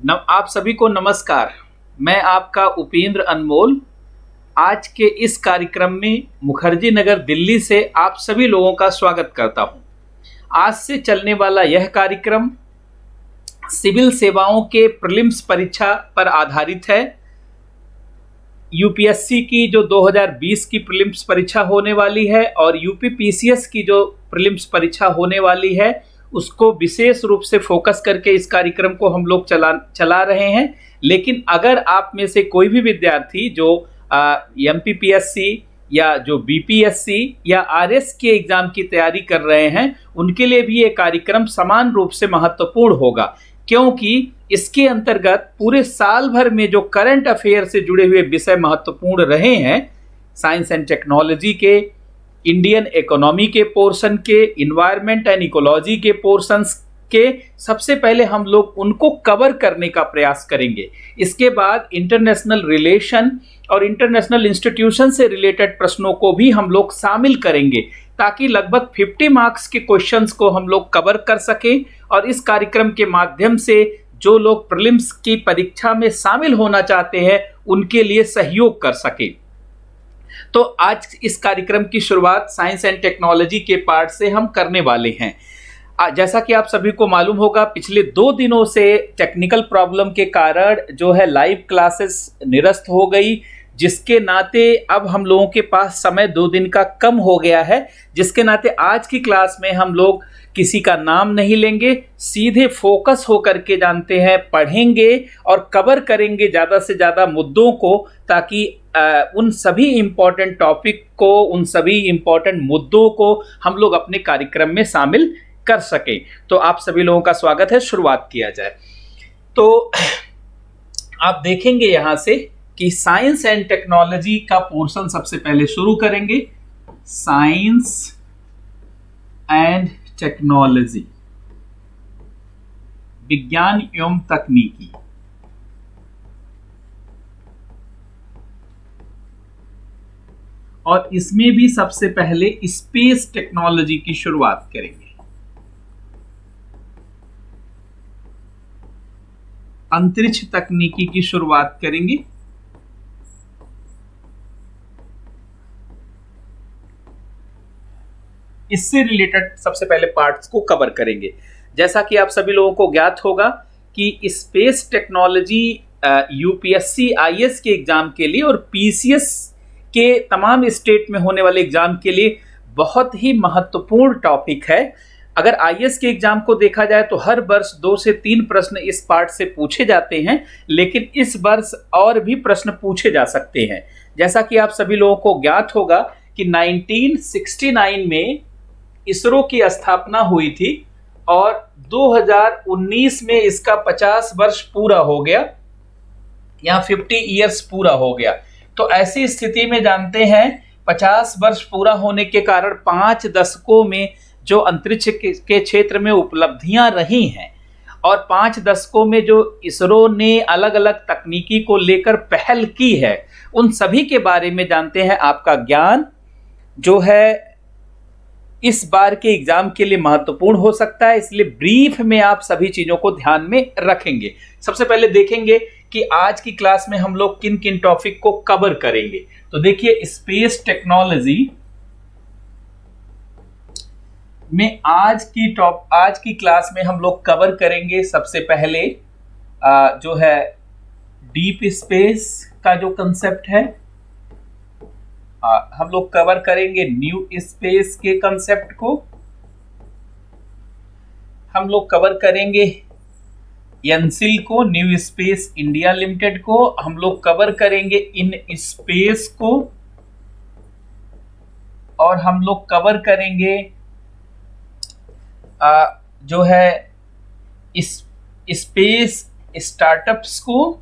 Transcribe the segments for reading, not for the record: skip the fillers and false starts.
आप सभी को नमस्कार। मैं आपका उपेंद्र अनमोल आज के इस कार्यक्रम में मुखर्जी नगर दिल्ली से आप सभी लोगों का स्वागत करता हूं। आज से चलने वाला यह कार्यक्रम सिविल सेवाओं के प्रीलिम्स परीक्षा पर आधारित है। यूपीएससी की जो 2020 की प्रीलिम्स परीक्षा होने वाली है और यूपी पीसीएस की जो प्रीलिम्स परीक्षा होने वाली है उसको विशेष रूप से फोकस करके इस कार्यक्रम को हम लोग चला रहे हैं। लेकिन अगर आप में से कोई भी विद्यार्थी जो एमपीपीएससी या जो बीपीएससी या आरएस के एग्जाम की तैयारी कर रहे हैं उनके लिए भी ये कार्यक्रम समान रूप से महत्वपूर्ण होगा, क्योंकि इसके अंतर्गत पूरे साल भर में जो करंट अफेयर से जुड़े हुए विषय महत्वपूर्ण रहे हैं, साइंस एंड टेक्नोलॉजी के, इंडियन इकोनॉमी के पोर्शन के, इन्वायरमेंट एंड इकोलॉजी के पोर्शंस के, सबसे पहले हम लोग उनको कवर करने का प्रयास करेंगे। इसके बाद इंटरनेशनल रिलेशन और इंटरनेशनल इंस्टीट्यूशन से रिलेटेड प्रश्नों को भी हम लोग शामिल करेंगे ताकि लगभग 50 मार्क्स के क्वेश्चंस को हम लोग कवर कर सकें और इस कार्यक्रम के माध्यम से जो लोग प्रीलिम्स की परीक्षा में शामिल होना चाहते हैं उनके लिए सहयोग कर सके। तो आज इस कार्यक्रम की शुरुआत साइंस एंड टेक्नोलॉजी के पार्ट से हम करने वाले हैं। जैसा कि आप सभी को मालूम होगा, पिछले 2 दिनों से टेक्निकल प्रॉब्लम के कारण जो है लाइव क्लासेस निरस्त हो गई, जिसके नाते अब हम लोगों के पास समय 2 दिन का कम हो गया है, जिसके नाते आज की क्लास में हम लोग किसी का नाम नहीं लेंगे, सीधे फोकस होकर के जानते हैं पढ़ेंगे और कवर करेंगे ज़्यादा से ज़्यादा मुद्दों को, ताकि उन सभी इम्पोर्टेंट टॉपिक को, उन सभी इम्पोर्टेंट मुद्दों को हम लोग अपने कार्यक्रम में शामिल कर सकें। तो आप सभी लोगों का स्वागत है। शुरुआत किया जाए तो आप देखेंगे यहाँ से कि साइंस एंड टेक्नोलॉजी का पोर्शन सबसे पहले शुरू करेंगे। साइंस एंड टेक्नोलॉजी, विज्ञान एवं तकनीकी। और इसमें भी सबसे पहले स्पेस टेक्नोलॉजी की शुरुआत करेंगे। अंतरिक्ष तकनीकी की शुरुआत करेंगे। इससे रिलेटेड सबसे पहले पार्ट्स को कवर करेंगे। जैसा कि आप सभी लोगों को ज्ञात होगा कि स्पेस टेक्नोलॉजी यूपीएससी आईएएस के एग्जाम के लिए और पीसीएस के तमाम स्टेट में होने वाले एग्जाम के लिए बहुत ही महत्वपूर्ण टॉपिक है। अगर आईएएस के एग्जाम को देखा जाए तो हर वर्ष 2 से 3 प्रश्न इस पार्ट से पूछे जाते हैं, लेकिन इस वर्ष और भी प्रश्न पूछे जा सकते हैं। जैसा कि आप सभी लोगों को ज्ञात होगा कि 1969 में इसरो की स्थापना हुई थी और 2019 में इसका 50 वर्ष पूरा हो गया, यहाँ 50 ईयर्स पूरा हो गया। तो ऐसी स्थिति में जानते हैं 50 वर्ष पूरा होने के कारण 5 दशकों में जो अंतरिक्ष के क्षेत्र में उपलब्धियां रही हैं और 5 दशकों में जो इसरो ने अलग अलग तकनीकी को लेकर पहल की है, उन सभी के बारे में जानते हैं। आपका ज्ञान जो है इस बार के एग्जाम के लिए महत्वपूर्ण हो सकता है, इसलिए ब्रीफ में आप सभी चीजों को ध्यान में रखेंगे। सबसे पहले देखेंगे कि आज की क्लास में हम लोग किन किन टॉपिक को कवर करेंगे। तो देखिए, स्पेस टेक्नोलॉजी में आज की क्लास में हम लोग कवर करेंगे सबसे पहले जो है डीप स्पेस का जो कंसेप्ट है, हम लोग कवर करेंगे न्यू स्पेस के कंसेप्ट को, हम लोग कवर करेंगे एनसिल को, न्यू स्पेस इंडिया लिमिटेड को, हम लोग कवर करेंगे इन स्पेस को, और हम लोग कवर करेंगे जो है स्पेस स्टार्टअप्स को,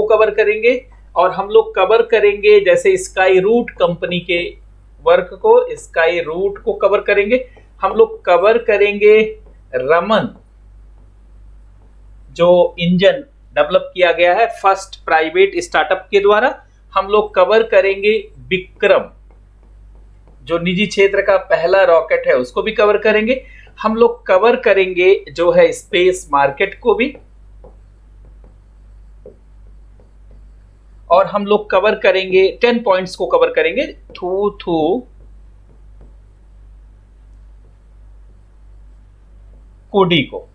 कवर करेंगे, और हम लोग कवर करेंगे जैसे स्काई रूट कंपनी के वर्क को, स्काई रूट को कवर करेंगे। हम लोग कवर करेंगे रमन, जो इंजन डेवलप किया गया है फर्स्ट प्राइवेट स्टार्टअप के द्वारा। हम लोग कवर करेंगे विक्रम, जो निजी क्षेत्र का पहला रॉकेट है, उसको भी कवर करेंगे। हम लोग कवर करेंगे जो है स्पेस मार्केट को भी, और हम लोग कवर करेंगे 10 पॉइंट्स को कवर करेंगे थ्रू कोडी को।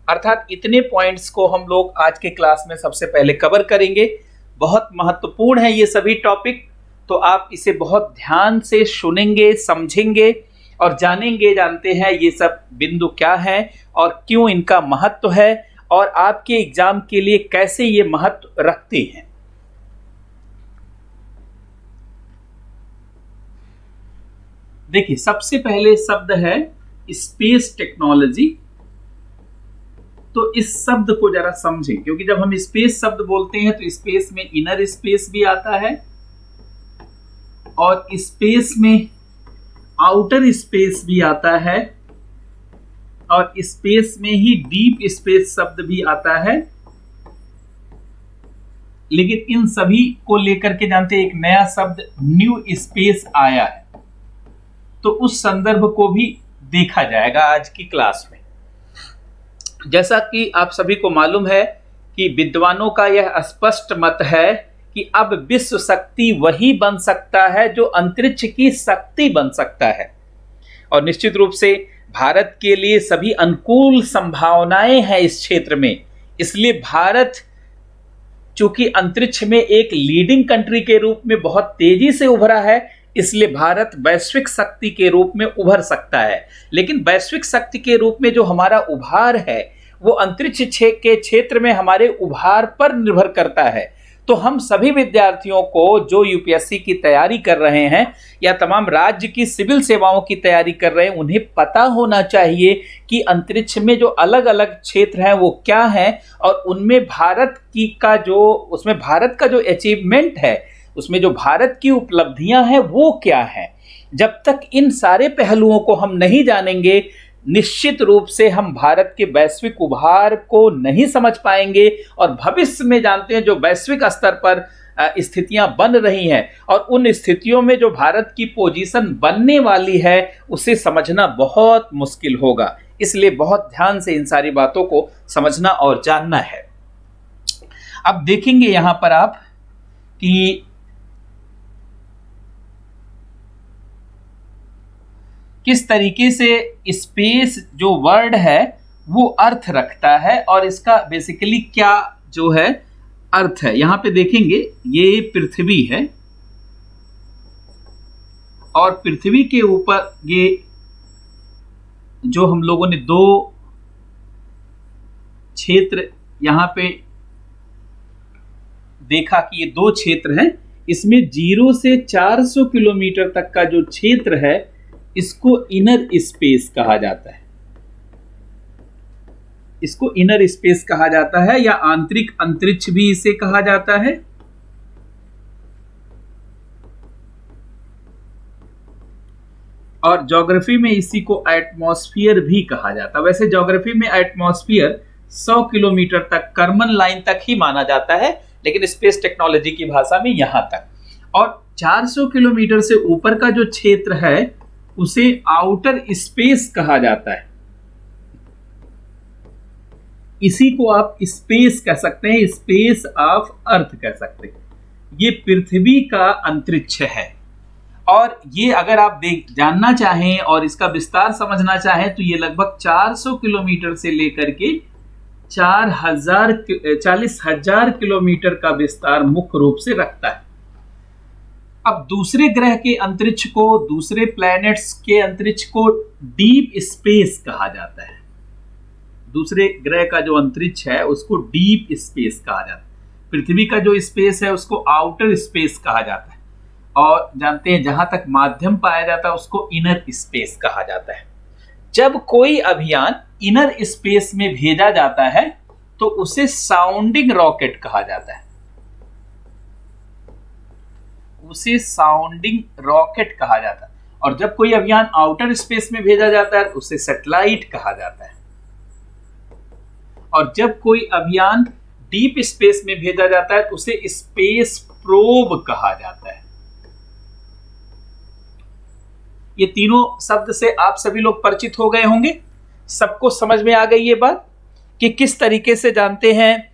अर्थात इतने पॉइंट्स को हम लोग आज के क्लास में सबसे पहले कवर करेंगे। बहुत महत्वपूर्ण है ये सभी टॉपिक, तो आप इसे बहुत ध्यान से सुनेंगे, समझेंगे और जानेंगे, जानते हैं ये सब बिंदु क्या है और क्यों इनका महत्व है और आपके एग्जाम के लिए कैसे ये महत्व रखते हैं। देखिए, सबसे पहले शब्द है स्पेस टेक्नोलॉजी। तो इस शब्द को जरा समझें, क्योंकि जब हम स्पेस शब्द बोलते हैं तो स्पेस में इनर स्पेस भी आता है और स्पेस में आउटर स्पेस भी आता है और स्पेस में ही डीप स्पेस शब्द भी आता है। लेकिन इन सभी को लेकर के जानते हैं एक नया शब्द न्यू स्पेस आया है, तो उस संदर्भ को भी देखा जाएगा आज की क्लास में। जैसा कि आप सभी को मालूम है कि विद्वानों का यह स्पष्ट मत है कि अब विश्व शक्ति वही बन सकता है जो अंतरिक्ष की शक्ति बन सकता है, और निश्चित रूप से भारत के लिए सभी अनुकूल संभावनाएं हैं इस क्षेत्र में। इसलिए भारत चूंकि अंतरिक्ष में एक लीडिंग कंट्री के रूप में बहुत तेजी से उभरा है, इसलिए भारत वैश्विक शक्ति के रूप में उभर सकता है। लेकिन वैश्विक शक्ति के रूप में जो हमारा उभार है वो अंतरिक्ष के क्षेत्र में हमारे उभार पर निर्भर करता है। तो हम सभी विद्यार्थियों को जो यूपीएससी की तैयारी कर रहे हैं या तमाम राज्य की सिविल सेवाओं की तैयारी कर रहे हैं, उन्हें पता होना चाहिए कि अंतरिक्ष में जो अलग अलग क्षेत्र हैं वो क्या हैं और उनमें भारत का जो अचीवमेंट है, उसमें जो भारत की उपलब्धियां हैं वो क्या हैं। जब तक इन सारे पहलुओं को हम नहीं जानेंगे, निश्चित रूप से हम भारत के वैश्विक उभार को नहीं समझ पाएंगे और भविष्य में जानते हैं जो वैश्विक स्तर पर स्थितियां बन रही हैं और उन स्थितियों में जो भारत की पोजीशन बनने वाली है उसे समझना बहुत मुश्किल होगा। इसलिए बहुत ध्यान से इन सारी बातों को समझना और जानना है। अब देखेंगे यहां पर आप कि किस तरीके से स्पेस जो वर्ड है वो अर्थ रखता है और इसका बेसिकली क्या जो है अर्थ है। यहां पे देखेंगे ये पृथ्वी है और पृथ्वी के ऊपर ये जो हम लोगों ने दो क्षेत्र यहां पे देखा कि ये दो क्षेत्र हैं, इसमें 0 से 400 किलोमीटर तक का जो क्षेत्र है इसको इनर स्पेस कहा जाता है। इसको इनर स्पेस कहा जाता है या आंतरिक अंतरिक्ष भी इसे कहा जाता है। और ज्योग्राफी में इसी को एटमॉस्फेयर भी कहा जाता है। वैसे ज्योग्राफी में एटमॉस्फेयर 100 किलोमीटर तक, कर्मन लाइन तक ही माना जाता है, लेकिन स्पेस टेक्नोलॉजी की भाषा में यहां तक। और 400 किलोमीटर से ऊपर का जो क्षेत्र है उसे आउटर स्पेस कहा जाता है। इसी को आप स्पेस कह सकते हैं, स्पेस ऑफ अर्थ कह सकते हैं। ये पृथ्वी का अंतरिक्ष है और ये अगर आप जानना चाहें और इसका विस्तार समझना चाहें तो ये लगभग 400 किलोमीटर से लेकर के 40,000 किलोमीटर का विस्तार मुख्य रूप से रखता है। अब दूसरे ग्रह के अंतरिक्ष को, दूसरे प्लैनेट्स के अंतरिक्ष को डीप स्पेस कहा जाता है। दूसरे ग्रह का जो अंतरिक्ष है उसको डीप स्पेस कहा जाता है। पृथ्वी का जो स्पेस है उसको आउटर स्पेस कहा जाता है और जानते हैं जहां तक माध्यम पाया जाता है उसको इनर स्पेस कहा जाता है। जब कोई अभियान इनर स्पेस में भेजा जाता है तो उसे साउंडिंग रॉकेट कहा जाता है। उसे साउंडिंग रॉकेट कहा जाता है। और जब कोई अभियान आउटर स्पेस में भेजा जाता है उसे सैटेलाइट कहा जाता है। और जब कोई अभियान डीप स्पेस में भेजा जाता है तो उसे स्पेस प्रोब कहा जाता है। ये तीनों शब्द से आप सभी लोग परिचित हो गए होंगे। सबको समझ में आ गई ये बात कि किस तरीके से जानते हैं,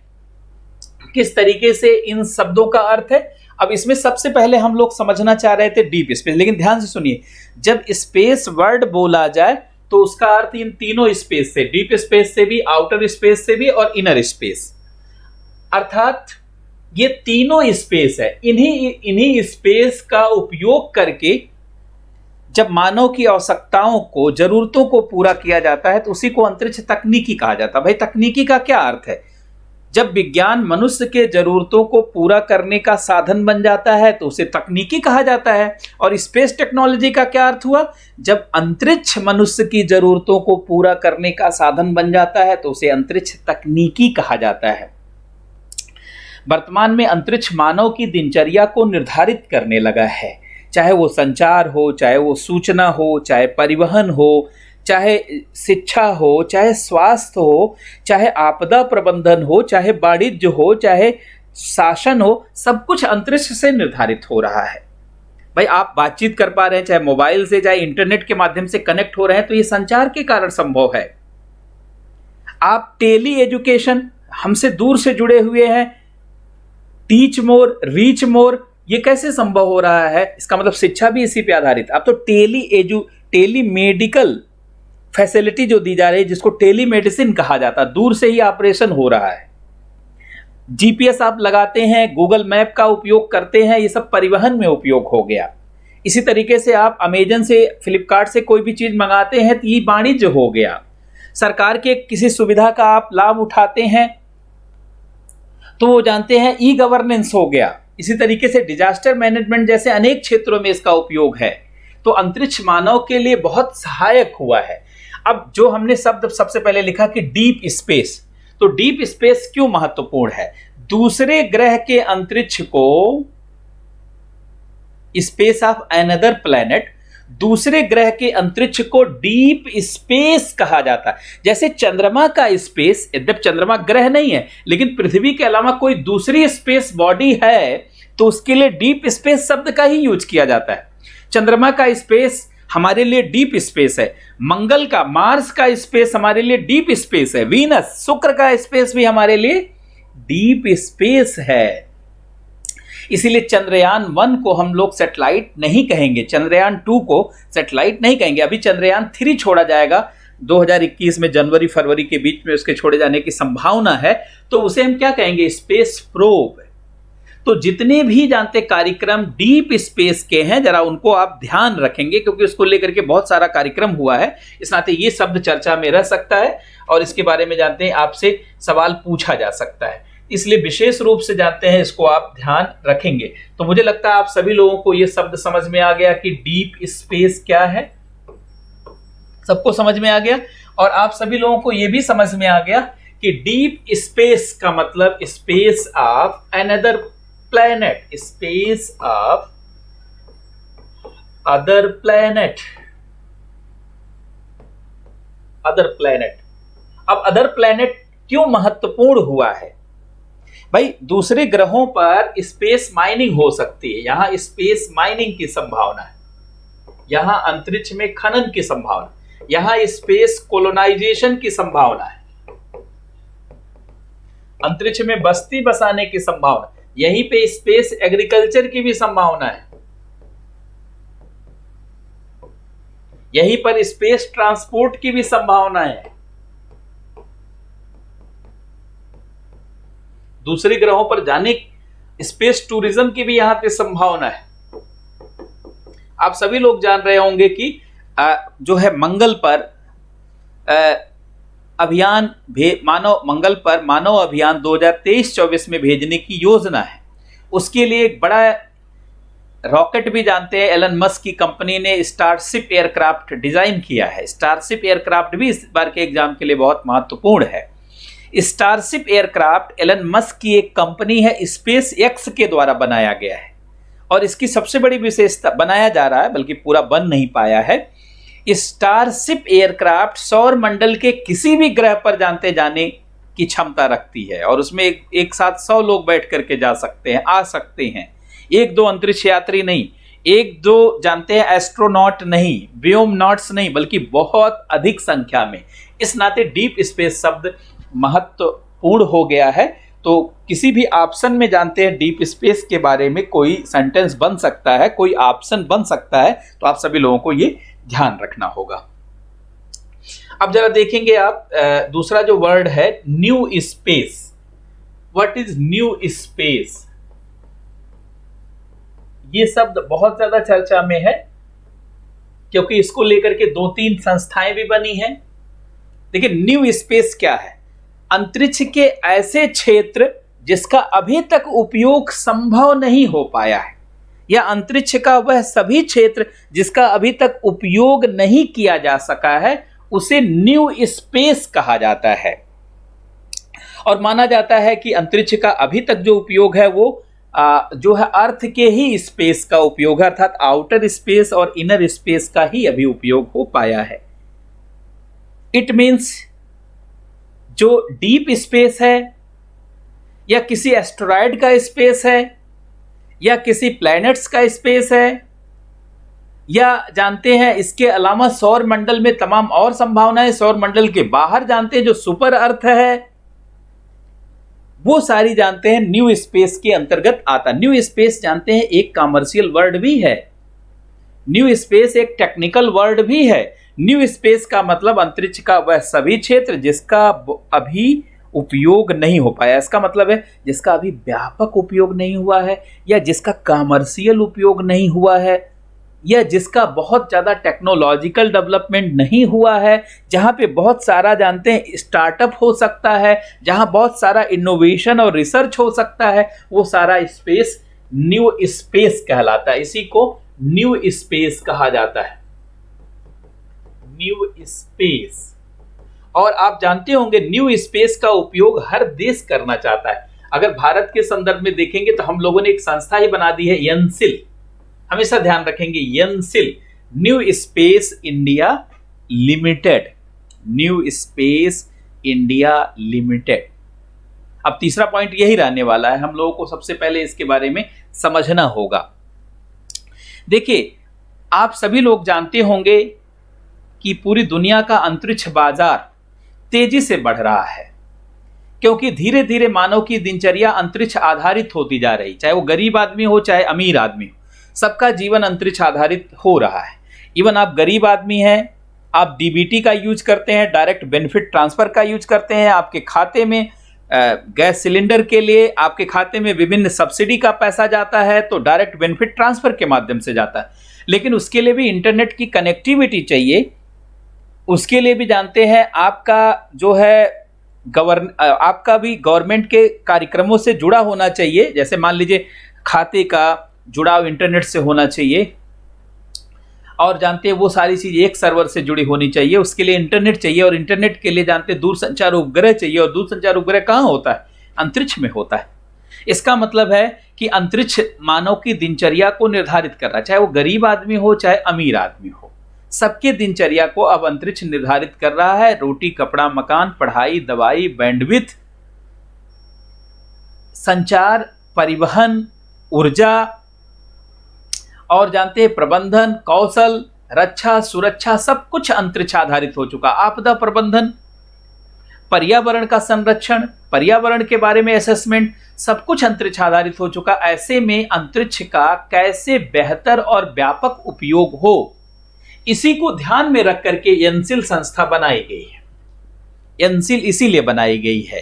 किस तरीके से इन शब्दों का अर्थ है। अब इसमें सबसे पहले हम लोग समझना चाह रहे थे डीप स्पेस, लेकिन ध्यान से सुनिए, जब स्पेस वर्ड बोला जाए तो उसका अर्थ इन तीनों स्पेस से, डीप स्पेस से भी, आउटर स्पेस से भी और इनर स्पेस, अर्थात ये तीनों स्पेस है। इन्हीं स्पेस का उपयोग करके जब मानव की आवश्यकताओं को, जरूरतों को पूरा किया जाता है तो उसी को अंतरिक्ष तकनीकी कहा जाता है। भाई तकनीकी का क्या अर्थ है? जब विज्ञान मनुष्य के जरूरतों को पूरा करने का साधन बन जाता है तो उसे तकनीकी कहा जाता है। और स्पेस टेक्नोलॉजी का क्या अर्थ हुआ? जब अंतरिक्ष मनुष्य की जरूरतों को पूरा करने का साधन बन जाता है तो उसे अंतरिक्ष तकनीकी कहा जाता है। वर्तमान में अंतरिक्ष मानव की दिनचर्या को निर्धारित करने लगा है, चाहे वो संचार हो, चाहे वो सूचना हो, चाहे परिवहन हो, चाहे शिक्षा हो, चाहे स्वास्थ्य हो, चाहे आपदा प्रबंधन हो, चाहे वाणिज्य हो, चाहे शासन हो, सब कुछ अंतरिक्ष से निर्धारित हो रहा है। भाई आप बातचीत कर पा रहे हैं, चाहे मोबाइल से, चाहे इंटरनेट के माध्यम से कनेक्ट हो रहे हैं, तो ये संचार के कारण संभव है। आप टेली एजुकेशन, हमसे दूर से जुड़े हुए हैं, टीच मोर रीच मोर, ये कैसे संभव हो रहा है? इसका मतलब शिक्षा भी इसी पे आधारित। अब तो टेली मेडिकल फैसिलिटी जो दी जा रही है, जिसको टेली मेडिसिन कहा जाता है, दूर से ही ऑपरेशन हो रहा है। जीपीएस आप लगाते हैं, गूगल मैप का उपयोग करते हैं, ये सब परिवहन में उपयोग हो गया। इसी तरीके से आप अमेजन से, फ्लिपकार्ट से कोई भी चीज मंगाते हैं तो ये वाणिज्य हो गया। सरकार के किसी सुविधा का आप लाभ उठाते हैं तो वो जानते हैं ई गवर्नेंस हो गया। इसी तरीके से डिजास्टर मैनेजमेंट जैसे अनेक क्षेत्रों में इसका उपयोग है। तो अंतरिक्ष मानव के लिए बहुत सहायक हुआ है। अब जो हमने शब्द सबसे पहले लिखा कि डीप स्पेस, तो डीप स्पेस क्यों महत्वपूर्ण है? दूसरे ग्रह के अंतरिक्ष को, स्पेस ऑफ अनदर प्लैनेट, दूसरे ग्रह के अंतरिक्ष को डीप स्पेस कहा जाता है। जैसे चंद्रमा का स्पेस, यद्यप चंद्रमा ग्रह नहीं है, लेकिन पृथ्वी के अलावा कोई दूसरी स्पेस बॉडी है तो उसके लिए डीप स्पेस शब्द का ही यूज किया जाता है। चंद्रमा का स्पेस हमारे लिए डीप स्पेस है, मंगल का, मार्स का स्पेस हमारे लिए डीप स्पेस है, वीनस, शुक्र का स्पेस भी हमारे लिए डीप स्पेस है। इसीलिए चंद्रयान 1 को हम लोग सैटेलाइट नहीं कहेंगे, चंद्रयान 2 को सैटेलाइट नहीं कहेंगे। अभी चंद्रयान 3 छोड़ा जाएगा 2021 में, जनवरी फरवरी के बीच में उसके छोड़े जाने की संभावना है, तो उसे हम क्या कहेंगे? Space probe. तो जितने भी जानते कार्यक्रम डीप स्पेस के हैं, जरा उनको आप ध्यान रखेंगे, क्योंकि उसको लेकर के बहुत सारा कार्यक्रम हुआ है। इस नाते ये शब्द चर्चा में रह सकता है और इसके बारे में जानते हैं आपसे सवाल पूछा जा सकता है, इसलिए विशेष रूप से जानते हैं, इसको आप ध्यान रखेंगे। तो मुझे लगता है आप सभी लोगों को ये शब्द समझ में आ गया कि डीप स्पेस क्या है, सबको समझ में आ गया। और आप सभी लोगों को ये भी समझ में आ गया कि डीप स्पेस का मतलब space of another planet, space of other planet, other planet. अब अदर प्लैनेट क्यों महत्वपूर्ण हुआ है? भाई दूसरे ग्रहों पर स्पेस माइनिंग हो सकती है, यहां स्पेस माइनिंग की संभावना है, यहां अंतरिक्ष में खनन की संभावना, यहां स्पेस कोलोनाइजेशन की संभावना है, अंतरिक्ष में बस्ती बसाने की संभावना, यहीं पे स्पेस एग्रीकल्चर की भी संभावना है, यहीं पर स्पेस ट्रांसपोर्ट की भी संभावना है, दूसरे ग्रहों पर जाने, स्पेस टूरिज्म की भी यहां पे संभावना है। आप सभी लोग जान रहे होंगे कि जो है मंगल पर अभियान मंगल पर मानव अभियान 2023-24 में भेजने की योजना है। उसके लिए एक बड़ा रॉकेट भी जानते हैं, एलन मस्क की कंपनी ने स्टारशिप एयरक्राफ्ट डिजाइन किया है। स्टारशिप एयरक्राफ्ट भी इस बार के एग्जाम के लिए बहुत महत्वपूर्ण है। स्टारशिप एयरक्राफ्ट एलन मस्क की एक कंपनी है, स्पेस एक्स के द्वारा बनाया गया है और इसकी सबसे बड़ी विशेषता, बनाया जा रहा है बल्कि पूरा बन नहीं पाया है, स्टारशिप एयरक्राफ्ट सौर मंडल के किसी भी ग्रह पर जानते जाने की क्षमता रखती है और उसमें एक साथ 100 लोग बैठ करके जा सकते हैं, आ सकते हैं। एक दो अंतरिक्ष यात्री नहीं, एक दो जानते हैं एस्ट्रोनॉट नहीं, व्योमनॉट्स नहीं, बल्कि बहुत अधिक संख्या में। इस नाते डीप स्पेस शब्द महत्वपूर्ण हो गया है। तो किसी भी ऑप्शन में जानते हैं डीप स्पेस के बारे में कोई सेंटेंस बन सकता है, कोई ऑप्शन बन सकता है, तो आप सभी लोगों को ये ध्यान रखना होगा। अब जरा देखेंगे आप दूसरा जो वर्ड है new space. What is new space? ये शब्द बहुत ज्यादा चर्चा में है क्योंकि इसको लेकर के 2-3 संस्थाएं भी बनी हैं। देखिए न्यू स्पेस क्या है? अंतरिक्ष के ऐसे क्षेत्र जिसका अभी तक उपयोग संभव नहीं हो पाया है, या अंतरिक्ष का वह सभी क्षेत्र जिसका अभी तक उपयोग नहीं किया जा सका है, उसे न्यू स्पेस कहा जाता है। और माना जाता है कि अंतरिक्ष का अभी तक जो उपयोग है वो जो है अर्थ के ही स्पेस का उपयोग है, अर्थात आउटर स्पेस और इनर स्पेस का ही अभी उपयोग हो पाया है। इट मीन्स जो डीप स्पेस है, या किसी एस्टेरॉयड का स्पेस है, या किसी प्लैनेट्स का स्पेस है, या जानते हैं इसके अलावा सौर मंडल में तमाम और संभावनाएं, सौर मंडल के बाहर जानते हैं जो सुपर अर्थ है, वो सारी जानते हैं न्यू स्पेस के अंतर्गत आता। न्यू स्पेस जानते हैं एक कॉमर्शियल वर्ड भी है, न्यू स्पेस एक टेक्निकल वर्ड भी है। न्यू स्पेस का मतलब अंतरिक्ष का वह सभी क्षेत्र जिसका अभी उपयोग नहीं हो पाया। इसका मतलब है जिसका अभी व्यापक उपयोग नहीं हुआ है, या जिसका कॉमर्शियल उपयोग नहीं हुआ है, या जिसका बहुत ज़्यादा टेक्नोलॉजिकल डेवलपमेंट नहीं हुआ है, जहाँ पे बहुत सारा जानते हैं स्टार्टअप हो सकता है, जहाँ बहुत सारा इनोवेशन और रिसर्च हो सकता है, वो सारा स्पेस न्यू स्पेस कहलाता है। इसी को न्यू स्पेस कहा जाता है, न्यू स्पेस। और आप जानते होंगे न्यू स्पेस का उपयोग हर देश करना चाहता है। अगर भारत के संदर्भ में देखेंगे तो हम लोगों ने एक संस्था ही बना दी है एनसिल, हमेशा ध्यान रखेंगे NSIL, new space India limited, new space India limited. अब तीसरा पॉइंट यही रहने वाला है, हम लोगों को सबसे पहले इसके बारे में समझना होगा। देखिए आप सभी लोग जानते होंगे कि पूरी दुनिया का अंतरिक्ष बाजार तेजी से बढ़ रहा है, क्योंकि धीरे धीरे मानव की दिनचर्या अंतरिक्ष आधारित होती जा रही, चाहे वो गरीब आदमी हो चाहे अमीर आदमी हो, सबका जीवन अंतरिक्ष आधारित हो रहा है। इवन आप गरीब आदमी हैं, आप डीबीटी का यूज करते हैं, डायरेक्ट बेनिफिट ट्रांसफर का यूज करते हैं, आपके खाते में गैस सिलेंडर के लिए आपके खाते में विभिन्न सब्सिडी का पैसा जाता है तो डायरेक्ट बेनिफिट ट्रांसफर के माध्यम से जाता है। लेकिन उसके लिए भी इंटरनेट की कनेक्टिविटी चाहिए, उसके लिए भी जानते हैं आपका जो है आपका भी गवर्नमेंट के कार्यक्रमों से जुड़ा होना चाहिए। जैसे मान लीजिए खाते का जुड़ाव इंटरनेट से होना चाहिए, और जानते हैं वो सारी चीज एक सर्वर से जुड़ी होनी चाहिए, उसके लिए इंटरनेट चाहिए, और इंटरनेट के लिए जानते हैं दूरसंचार उपग्रह चाहिए, और दूरसंचार उपग्रह कहाँ होता है? अंतरिक्ष में होता है। इसका मतलब है कि अंतरिक्ष मानव की दिनचर्या को निर्धारित कर रहा है, चाहे वो गरीब आदमी हो चाहे अमीर आदमी हो, सबके दिनचर्या को अब अंतरिक्ष निर्धारित कर रहा है। रोटी, कपड़ा, मकान, पढ़ाई, दवाई, बैंडविड्थ, संचार, परिवहन, ऊर्जा, और जानते हैं प्रबंधन, कौशल, रक्षा, सुरक्षा, सब कुछ अंतरिक्ष आधारित हो चुका। आपदा प्रबंधन, पर्यावरण का संरक्षण, पर्यावरण के बारे में असेसमेंट, सब कुछ अंतरिक्ष आधारित हो चुका। ऐसे में अंतरिक्ष का कैसे बेहतर और व्यापक उपयोग हो, इसी को ध्यान में रख करके एनसिल संस्था बनाई गई है। एनसिल इसीलिए बनाई गई है।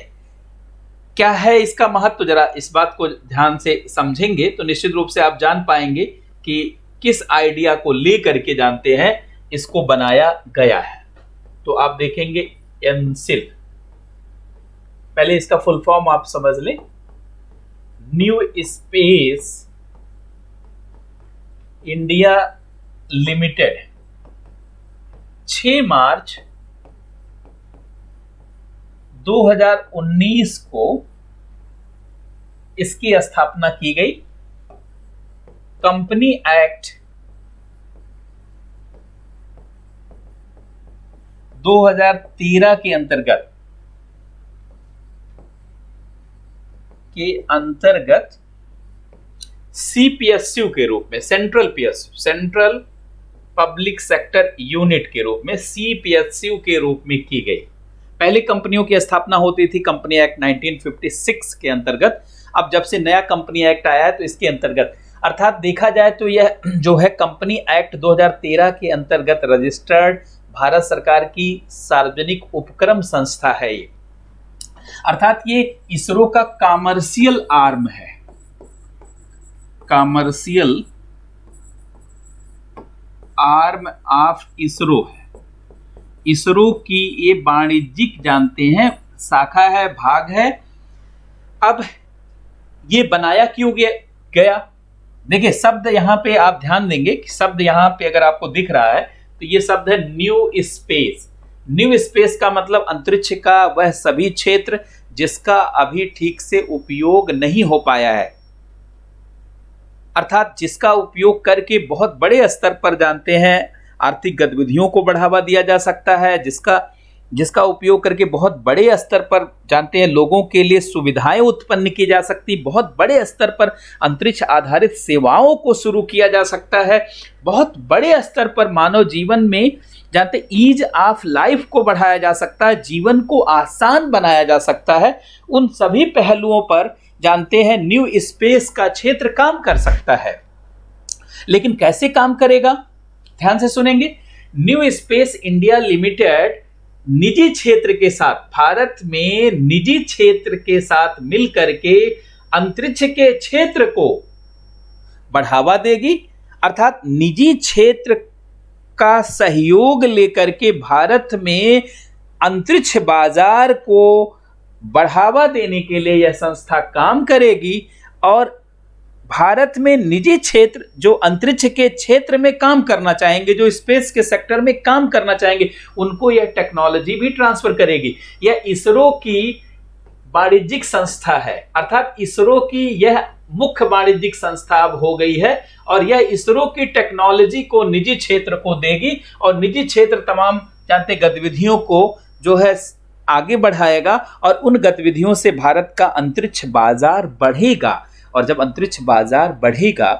क्या है इसका महत्व, जरा इस बात को ध्यान से समझेंगे तो निश्चित रूप से आप जान पाएंगे कि किस आइडिया को लेकर के जानते हैं इसको बनाया गया है। तो आप देखेंगे एनसिल, पहले इसका फुल फॉर्म आप समझ लें, न्यू स्पेस इंडिया लिमिटेड। 6 मार्च 2019 को इसकी स्थापना की गई। कंपनी एक्ट 2013 के अंतर्गत CPSU के रूप में, central PSU, central public sector unit के रूप में, CPSU के रूप में की गई। पहले कंपनियों की स्थापना होती थी कंपनी एक्ट 1956 के अंतर्गत। अब जब से नया कंपनी एक्ट आया है तो इसके अंतर्गत, अर्थात देखा जाए तो यह जो है कंपनी एक्ट 2013 के अंतर्गत रजिस्टर्ड भारत सरकार की सार्वजनिक उपक्रम संस्था है ये। अर्थात ये इसरो का कॉमर्शियल आर्म है, कॉमर्शियल आर्म ऑफ इसरो है। इसरो की ये वाणिज्यिक जानते हैं शाखा है, भाग है। अब ये बनाया क्यों गया? देखिए शब्द यहां पे आप ध्यान देंगे कि शब्द यहां पे अगर आपको दिख रहा है तो ये शब्द है न्यू स्पेस। न्यू स्पेस का मतलब अंतरिक्ष का वह सभी क्षेत्र जिसका अभी ठीक से उपयोग नहीं हो पाया है, अर्थात जिसका उपयोग करके बहुत बड़े स्तर पर जानते हैं आर्थिक गतिविधियों को बढ़ावा दिया जा सकता है, जिसका उपयोग करके बहुत बड़े स्तर पर जानते हैं लोगों के लिए सुविधाएं उत्पन्न की जा सकती, बहुत बड़े स्तर पर अंतरिक्ष आधारित सेवाओं को शुरू किया जा सकता है, बहुत बड़े स्तर पर मानव जीवन में जानते ईज ऑफ लाइफ को बढ़ाया जा सकता है, जीवन को आसान बनाया जा सकता है। उन सभी पहलुओं पर जानते हैं न्यू स्पेस का क्षेत्र काम कर सकता है। लेकिन कैसे काम करेगा, ध्यान से सुनेंगे। न्यू स्पेस इंडिया लिमिटेड निजी क्षेत्र के साथ, भारत में निजी क्षेत्र के साथ मिलकर के अंतरिक्ष के क्षेत्र को बढ़ावा देगी, अर्थात निजी क्षेत्र का सहयोग लेकर के भारत में अंतरिक्ष बाजार को बढ़ावा देने के लिए यह संस्था काम करेगी। और भारत में निजी क्षेत्र जो अंतरिक्ष के क्षेत्र में काम करना चाहेंगे, जो स्पेस के सेक्टर में काम करना चाहेंगे, उनको यह टेक्नोलॉजी भी ट्रांसफर करेगी। यह इसरो की वाणिज्यिक संस्था है, अर्थात इसरो की यह मुख्य वाणिज्यिक संस्था अब हो गई है और यह इसरो की टेक्नोलॉजी को निजी क्षेत्र को देगी और निजी क्षेत्र तमाम जानते गतिविधियों को जो है आगे बढ़ाएगा और उन गतिविधियों से भारत का अंतरिक्ष बाजार बढ़ेगा। और जब अंतरिक्ष बाजार बढ़ेगा,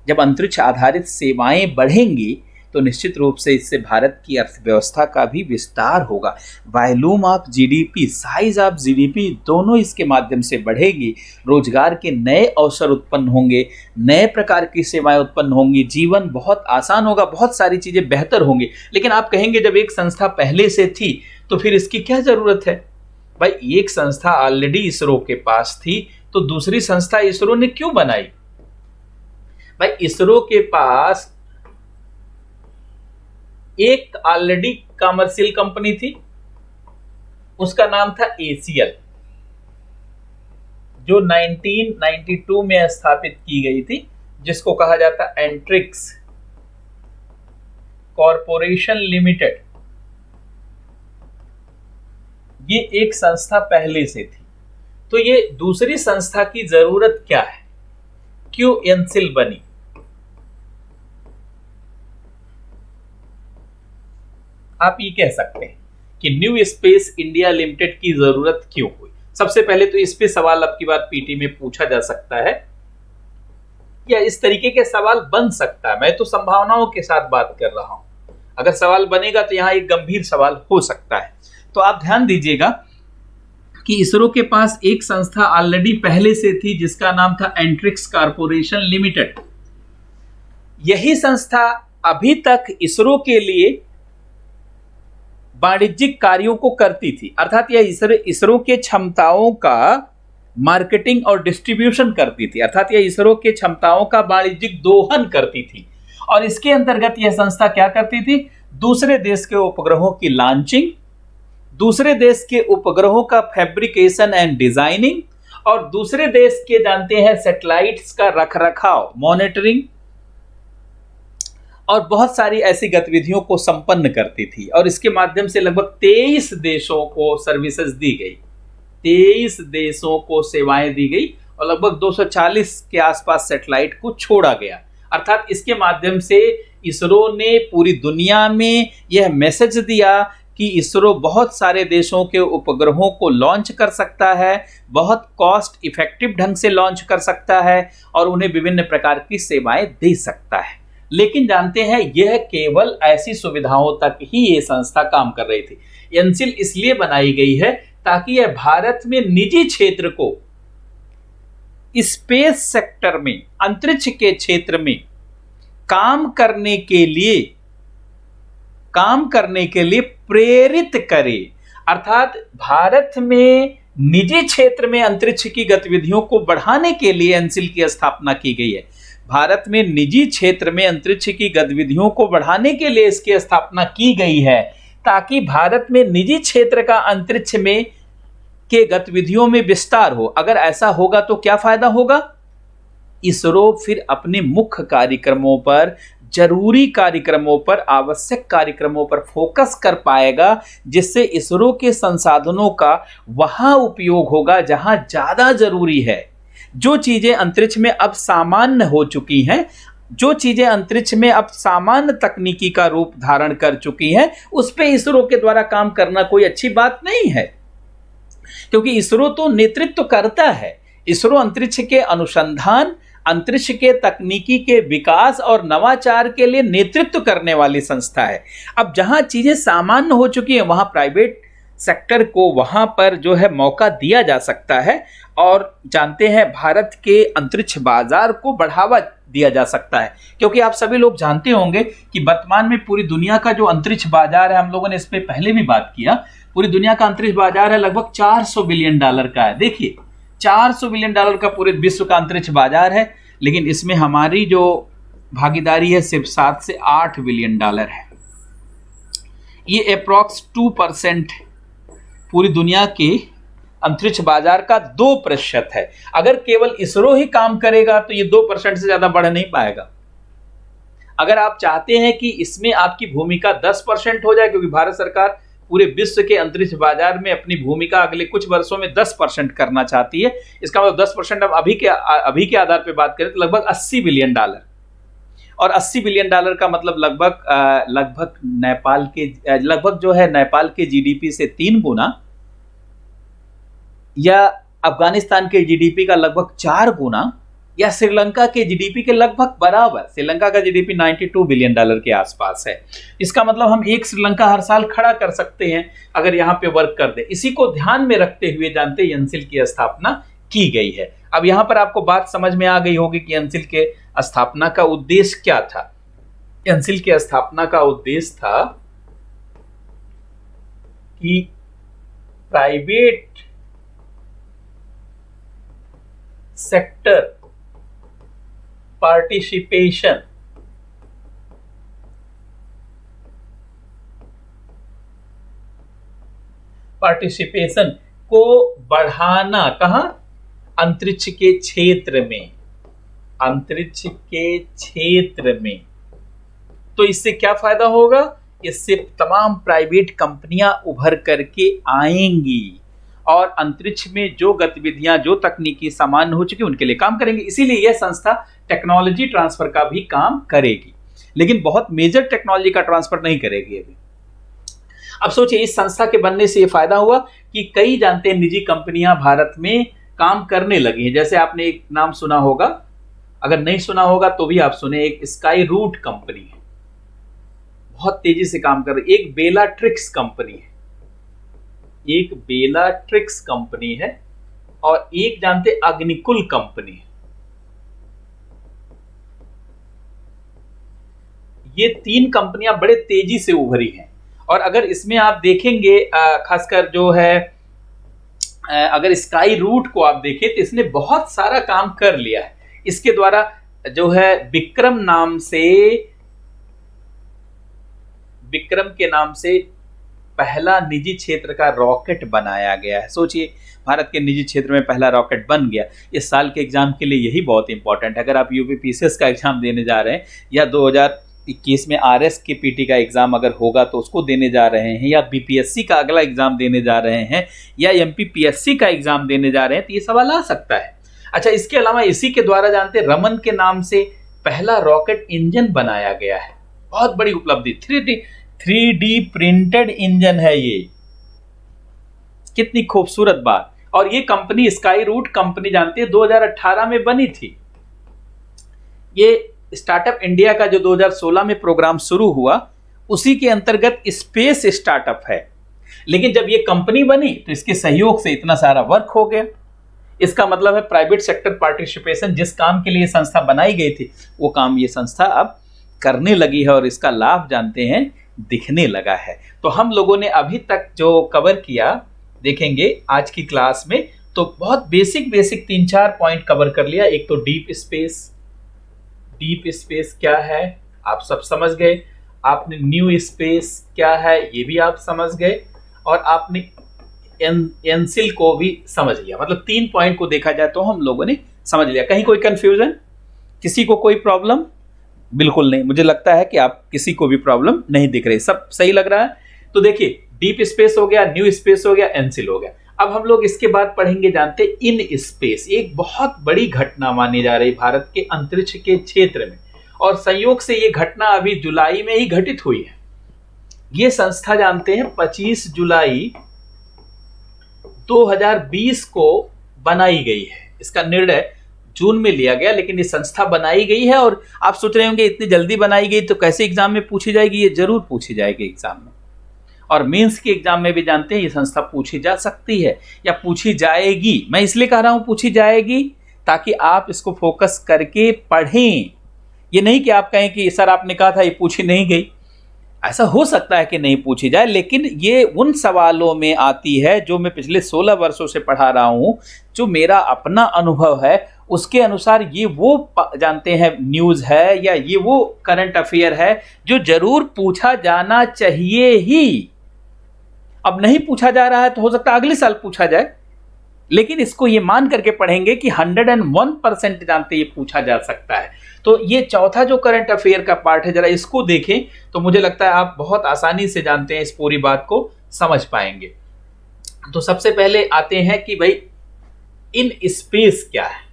जब अंतरिक्ष आधारित सेवाएं बढ़ेंगी तो निश्चित रूप से इससे भारत की अर्थव्यवस्था का भी विस्तार होगा। Volume of GDP, size of GDP दोनों इसके माध्यम से बढ़ेगी। रोजगार के नए अवसर उत्पन्न होंगे, नए प्रकार की सेवाएं उत्पन्न होंगी, जीवन बहुत आसान होगा, बहुत सारी चीजें बेहतर होंगी। लेकिन आप कहेंगे जब एक संस्था पहले से थी तो फिर इसकी क्या जरूरत है? भाई एक संस्था ऑलरेडी इसरो के पास थी तो दूसरी संस्था इसरो ने क्यों बनाई? भाई इसरो के पास एक ऑलरेडी कमर्शियल कंपनी थी, उसका नाम था ACL, जो 1992 में स्थापित की गई थी, जिसको कहा जाता एंट्रिक्स कॉरपोरेशन लिमिटेड। ये एक संस्था पहले से थी, तो ये दूसरी संस्था की जरूरत क्या है, क्यों एनसिल बनी? आप ये कह सकते हैं कि न्यू स्पेस इंडिया लिमिटेड की जरूरत क्यों हुई। सबसे पहले तो इस पे सवाल अब की बात पीटी में पूछा जा सकता है या इस तरीके के सवाल बन सकता है। मैं तो संभावनाओं के साथ बात कर रहा हूं, अगर सवाल बनेगा तो यहां एक गंभीर सवाल हो सकता है। तो आप ध्यान दीजिएगा कि इसरो के पास एक संस्था ऑलरेडी पहले से थी जिसका नाम था एंट्रिक्स कॉरपोरेशन लिमिटेड। यही संस्था अभी तक इसरो के लिए वाणिज्यिक कार्यों को करती थी, अर्थात यह इसरो के क्षमताओं का मार्केटिंग और डिस्ट्रीब्यूशन करती थी, अर्थात यह इसरो के क्षमताओं का वाणिज्यिक दोहन करती थी। और इसके अंतर्गत यह संस्था क्या करती थी? दूसरे देश के उपग्रहों की लॉन्चिंग, दूसरे देश के उपग्रहों का फैब्रिकेशन एंड डिजाइनिंग और दूसरे देश के जानते हैं सैटेलाइट्स का रखरखाव, मॉनिटरिंग और बहुत सारी ऐसी गतिविधियों को संपन्न करती थी। और इसके माध्यम से लगभग 23 देशों को सर्विसेज दी गई, 23 देशों को सेवाएं दी गई और लगभग 240 के आसपास सैटेलाइट को छोड़ा गया। अर्थात इसके माध्यम से इसरो ने पूरी दुनिया में यह मैसेज दिया कि इसरो बहुत सारे देशों के उपग्रहों को लॉन्च कर सकता है, बहुत कॉस्ट इफेक्टिव ढंग से लॉन्च कर सकता है और उन्हें विभिन्न प्रकार की सेवाएं दे सकता है। लेकिन जानते हैं यह केवल ऐसी सुविधाओं तक ही ये संस्था काम कर रही थी। एनसीएल इसलिए बनाई गई है ताकि यह भारत में निजी क्षेत्र को स्पेस सेक्टर में, अंतरिक्ष के क्षेत्र में काम करने के लिए प्रेरित करे। अर्थात भारत में निजी क्षेत्र में अंतरिक्ष की गतिविधियों को बढ़ाने के लिए एनसीएल की स्थापना की गई है। भारत में निजी क्षेत्र में अंतरिक्ष की गतिविधियों को बढ़ाने के लिए इसकी स्थापना की गई है ताकि भारत में निजी क्षेत्र का अंतरिक्ष में के गतिविधियों में विस्तार हो। अगर ऐसा होगा तो क्या फायदा होगा? इसरो फिर अपने मुख्य कार्यक्रमों पर, जरूरी कार्यक्रमों पर, आवश्यक कार्यक्रमों पर फोकस कर पाएगा, जिससे इसरो के संसाधनों का वहां उपयोग होगा जहां ज्यादा जरूरी है। जो चीजें अंतरिक्ष में अब सामान्य हो चुकी हैं, जो चीजें अंतरिक्ष में अब सामान्य तकनीकी का रूप धारण कर चुकी हैं, उस पे इसरो के द्वारा काम करना कोई अच्छी बात नहीं है, क्योंकि इसरो तो नेतृत्व करता है। इसरो अंतरिक्ष के अनुसंधान, अंतरिक्ष के तकनीकी के विकास और नवाचार के लिए नेतृत्व करने वाली संस्था है। अब जहां चीजें सामान्य हो चुकी हैं वहां प्राइवेट सेक्टर को वहां पर जो है मौका दिया जा सकता है और जानते हैं भारत के अंतरिक्ष बाजार को बढ़ावा दिया जा सकता है। क्योंकि आप सभी लोग जानते होंगे कि वर्तमान में पूरी दुनिया का जो अंतरिक्ष बाजार है, हम लोगों ने इस पे पहले भी बात किया, पूरी दुनिया का अंतरिक्ष बाजार है लगभग $400 बिलियन का है। देखिए $400 बिलियन का पूरे विश्व का अंतरिक्ष बाजार है, लेकिन इसमें हमारी जो भागीदारी है सिर्फ 7 से 8 बिलियन है। ये अप्रॉक्स 2% पूरी दुनिया के अंतरिक्ष बाजार का 2% है। अगर केवल इसरो ही काम करेगा तो ये 2% से ज्यादा बढ़ नहीं पाएगा। अगर आप चाहते हैं कि इसमें आपकी भूमिका 10% हो जाए, क्योंकि भारत सरकार पूरे विश्व के अंतरिक्ष बाजार में अपनी भूमिका अगले कुछ वर्षों में 10% करना चाहती है। इसका मतलब 10% अब अभी के आधार पर बात करें तो लगभग $80 बिलियन, और $80 बिलियन का मतलब लगभग नेपाल के जीडीपी से 3 गुना, या अफगानिस्तान के जीडीपी का लगभग 4 गुना, या श्रीलंका के जीडीपी के लगभग बराबर। श्रीलंका का जीडीपी $92 बिलियन के आसपास है। इसका मतलब हम एक श्रीलंका हर साल खड़ा कर सकते हैं अगर यहाँ पे वर्क कर दे। इसी को ध्यान में रखते हुए जानते एनसीएल की स्थापना की गई है। अब यहाँ पर आपको बात समझ में आ गई होगी कि एनसीएल के स्थापना का उद्देश्य क्या था। एनसीएल की स्थापना का उद्देश्य था कि प्राइवेट सेक्टर पार्टिसिपेशन को बढ़ाना। कहां? अंतरिक्ष के क्षेत्र में, अंतरिक्ष के क्षेत्र में। तो इससे क्या फायदा होगा? इससे तमाम प्राइवेट कंपनियां उभर करके आएंगी और अंतरिक्ष में जो गतिविधियां, जो तकनीकी सामान्य हो चुकी उनके लिए काम करेंगे। इसीलिए यह संस्था टेक्नोलॉजी ट्रांसफर का भी काम करेगी, लेकिन बहुत मेजर टेक्नोलॉजी का ट्रांसफर नहीं करेगी अभी। अब सोचिए इस संस्था के बनने से यह फायदा हुआ कि कई जानते हैं निजी कंपनियां भारत में काम करने लगी हैं। जैसे आपने एक नाम सुना होगा, अगर नहीं सुना होगा तो भी आप सुने, एक स्काई रूट कंपनी है, बहुत तेजी से काम कर रही। एक बेलाट्रिक्स कंपनी है, एक बेलाट्रिक्स कंपनी है, और एक जानते अग्निकुल कंपनी है। ये 3 कंपनियां बड़े तेजी से उभरी हैं। और अगर इसमें आप देखेंगे खासकर जो है, अगर स्काई रूट को आप देखें तो इसने बहुत सारा काम कर लिया है। इसके द्वारा जो है विक्रम के नाम से पहला निजी क्षेत्र का रॉकेट बनाया गया है। सोचिए भारत के निजी क्षेत्र में पहला रॉकेट बन गया। इस साल के एग्जाम के लिए यही बहुत इंपॉर्टेंट है। अगर आप यूपीपीसीएस का एग्जाम देने जा रहे हैं, या 2021 में आरएस के पीटी का एग्जाम अगर होगा तो उसको देने जा रहे हैं, या बीपीएससी का अगला एग्जाम देने जा रहे हैं, या एमपीपीएससी का एग्जाम देने जा रहे हैं, तो ये सवाल आ सकता है। अच्छा, इसके अलावा इसी के द्वारा जानते रमन के नाम से पहला रॉकेट इंजन बनाया गया है। बहुत बड़ी उपलब्धि। 3D प्रिंटेड इंजन है ये। कितनी खूबसूरत बात। और ये कंपनी स्काई रूट कंपनी जानती है 2018 में बनी थी। ये स्टार्टअप इंडिया का जो 2016 में प्रोग्राम शुरू हुआ उसी के अंतर्गत स्पेस स्टार्टअप है। लेकिन जब ये कंपनी बनी तो इसके सहयोग से इतना सारा वर्क हो गया। इसका मतलब है प्राइवेट सेक्टर पार्टिसिपेशन, जिस काम के लिए संस्था बनाई गई थी वो काम ये संस्था अब करने लगी है और इसका लाभ जानते हैं दिखने लगा है। तो हम लोगों ने अभी तक जो कवर किया देखेंगे आज की क्लास में, तो बहुत बेसिक 3-4 पॉइंट कवर कर लिया। एक तो डीप स्पेस क्या है आप सब समझ गए, आपने न्यू स्पेस क्या है ये भी आप समझ गए, और आपने एनसिल को भी समझ लिया। मतलब 3 पॉइंट को देखा जाए तो हम लोगों ने समझ लिया। कहीं कोई कंफ्यूजन, किसी को कोई प्रॉब्लम? बिल्कुल नहीं, मुझे लगता है कि आप किसी को भी प्रॉब्लम नहीं दिख रही, सब सही लग रहा है। तो देखिए डीप स्पेस हो गया, न्यू स्पेस हो गया, एनसिल हो गया। अब हम लोग इसके बाद पढ़ेंगे जानते इन स्पेस। एक बहुत बड़ी घटना मानी जा रही भारत के अंतरिक्ष के क्षेत्र में, और संयोग से ये घटना अभी जुलाई में ही घटित हुई है। ये संस्था जानते हैं 25 जुलाई 2020 को बनाई गई है। इसका निर्णय जून में लिया गया, लेकिन ये संस्था बनाई गई है। और आप सोच रहे होंगे इतनी जल्दी बनाई गई तो कैसे एग्जाम में पूछी जाएगी? ये जरूर पूछी जाएगी एग्जाम में, और मेंस के एग्जाम में भी जानते हैं ये संस्था पूछी जा सकती है या पूछी जाएगी। मैं इसलिए कह रहा हूं पूछी जाएगी ताकि आप इसको फोकस करके पढ़ें। ये नहीं कि आप कहें कि सर आपने कहा था ये पूछी नहीं गई। ऐसा हो सकता है कि नहीं पूछी जाए, लेकिन ये उन सवालों में आती है जो मैं पिछले 16 वर्षों से पढ़ा रहा हूं, जो मेरा अपना अनुभव है उसके अनुसार ये वो जानते हैं न्यूज़ है या ये वो करंट अफेयर है जो जरूर पूछा जाना चाहिए ही। अब नहीं पूछा जा रहा है तो हो सकता है अगले साल पूछा जाए, लेकिन इसको ये मान करके पढ़ेंगे कि 101% जानते ये पूछा जा सकता है। तो ये चौथा जो करंट अफेयर का पार्ट है, जरा इसको देखें तो मुझे लगता है आप बहुत आसानी से जानते हैं इस पूरी बात को समझ पाएंगे। तो सबसे पहले आते हैं कि भाई इन स्पेस क्या है।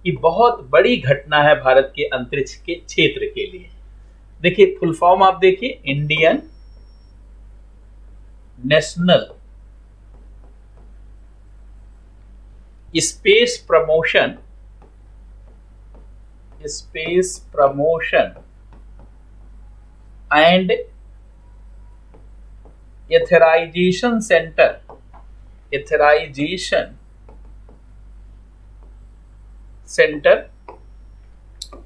ये बहुत बड़ी घटना है भारत के अंतरिक्ष के क्षेत्र के लिए। देखिए फुल फॉर्म आप देखिए, Indian national space promotion and authorisation centre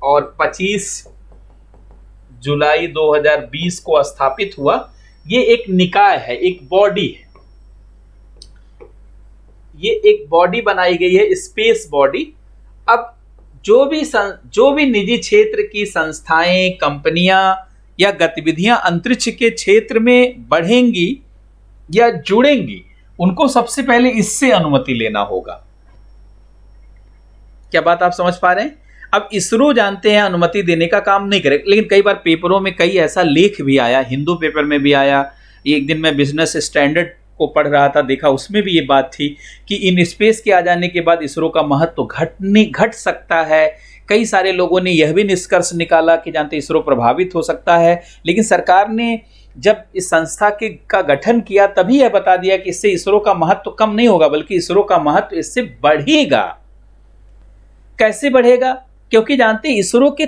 और 25 जुलाई 2020 को स्थापित हुआ। ये एक निकाय है, एक बॉडी है, ये एक बॉडी बनाई गई है, स्पेस बॉडी। अब जो भी निजी क्षेत्र की संस्थाएं, कंपनियां या गतिविधियां अंतरिक्ष के क्षेत्र में बढ़ेंगी या जुड़ेंगी, उनको सबसे पहले इससे अनुमति लेना होगा। क्या बात आप समझ पा रहे हैं? अब इसरो जानते हैं अनुमति देने का काम नहीं करे, लेकिन कई बार पेपरों में कई ऐसा लेख भी आया, हिंदू पेपर में भी आया। एक दिन मैं बिजनेस स्टैंडर्ड को पढ़ रहा था, देखा उसमें भी ये बात थी कि इन स्पेस के आ जाने के बाद इसरो का महत्व घट सकता है। कई सारे लोगों ने यह भी निष्कर्ष निकाला कि जानते इसरो प्रभावित हो सकता है, लेकिन सरकार ने जब इस संस्था का गठन किया तभी यह बता दिया कि इससे इसरो का महत्व कम नहीं होगा, बल्कि इसरो का महत्व इससे बढ़ेगा। कैसे बढ़ेगा? क्योंकि जानते हैं इसरो की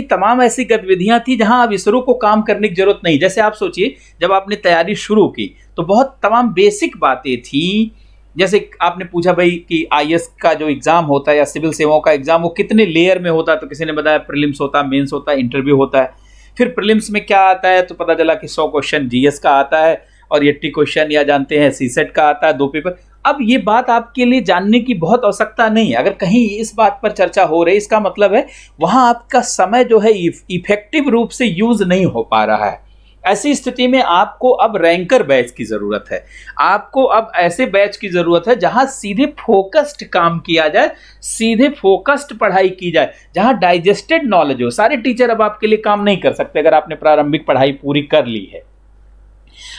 तमाम ऐसी गतिविधियां थी जहां अब इसरो को काम करने की जरूरत नहीं। जैसे आप सोचिए जब आपने तैयारी शुरू की तो बहुत तमाम बेसिक बातें थी। जैसे आपने पूछा भाई कि आईएएस का जो एग्जाम होता है या सिविल सेवाओं का एग्जाम वो कितने लेयर में होता है, तो किसी ने बताया प्रीलिम्स होता है, मेंस होता है, इंटरव्यू होता है। फिर प्रीलिम्स में क्या आता है तो पता चला कि 100 क्वेश्चन जीएस का आता है और 80 क्वेश्चन या जानते हैं सीसेट का आता है, 2 पेपर। अब ये बात आपके लिए जानने की बहुत आवश्यकता नहीं है। अगर कहीं इस बात पर चर्चा हो रही, इसका मतलब है वहां आपका समय जो है इफेक्टिव रूप से यूज नहीं हो पा रहा है। ऐसी स्थिति में आपको अब रैंकर बैच की जरूरत है। आपको अब ऐसे बैच की जरूरत है जहां सीधे फोकस्ड काम किया जाए, सीधे फोकस्ड पढ़ाई की जाए, जहां डाइजेस्टेड नॉलेज हो। सारे टीचर अब आपके लिए काम नहीं कर सकते अगर आपने प्रारंभिक पढ़ाई पूरी कर ली है।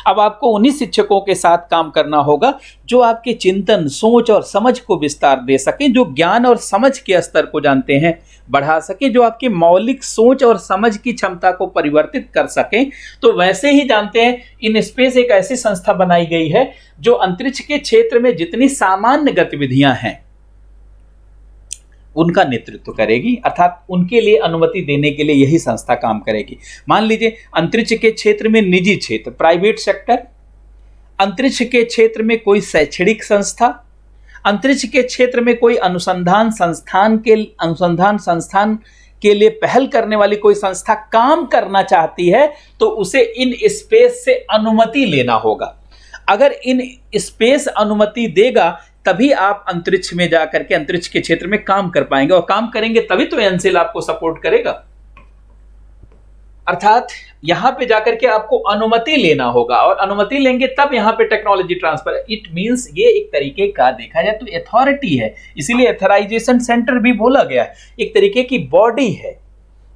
अब आपको उन्हीं शिक्षकों के साथ काम करना होगा जो आपके चिंतन, सोच और समझ को विस्तार दे सकें, जो ज्ञान और समझ के स्तर को जानते हैं बढ़ा सके, जो आपकी मौलिक सोच और समझ की क्षमता को परिवर्तित कर सकें। तो वैसे ही जानते हैं इन स्पेस एक ऐसी संस्था बनाई गई है जो अंतरिक्ष के क्षेत्र में जितनी सामान्य गतिविधियां हैं उनका नेतृत्व करेगी, अर्थात उनके लिए अनुमति देने के लिए यही संस्था काम करेगी। मान लीजिए अंतरिक्ष के क्षेत्र में निजी क्षेत्र, प्राइवेट सेक्टर, अंतरिक्ष के क्षेत्र में कोई शैक्षणिक संस्था, अंतरिक्ष के क्षेत्र में कोई अनुसंधान संस्थान के लिए पहल करने वाली कोई संस्था काम करना चाहती है तो उसे इन स्पेस से अनुमति लेना होगा। अगर इन स्पेस अनुमति देगा तभी आप अंतरिक्ष में जाकर के अंतरिक्ष के क्षेत्र में काम कर पाएंगे, और काम करेंगे तभी तो एनसीएल आपको सपोर्ट करेगा। अर्थात यहां पे जाकर के आपको अनुमति लेना होगा, और अनुमति लेंगे तब यहां पे टेक्नोलॉजी ट्रांसफर। इट मींस ये एक तरीके का देखा जाए तो अथॉरिटी है, इसीलिए अथराइजेशन सेंटर भी बोला गया है। एक तरीके की बॉडी है,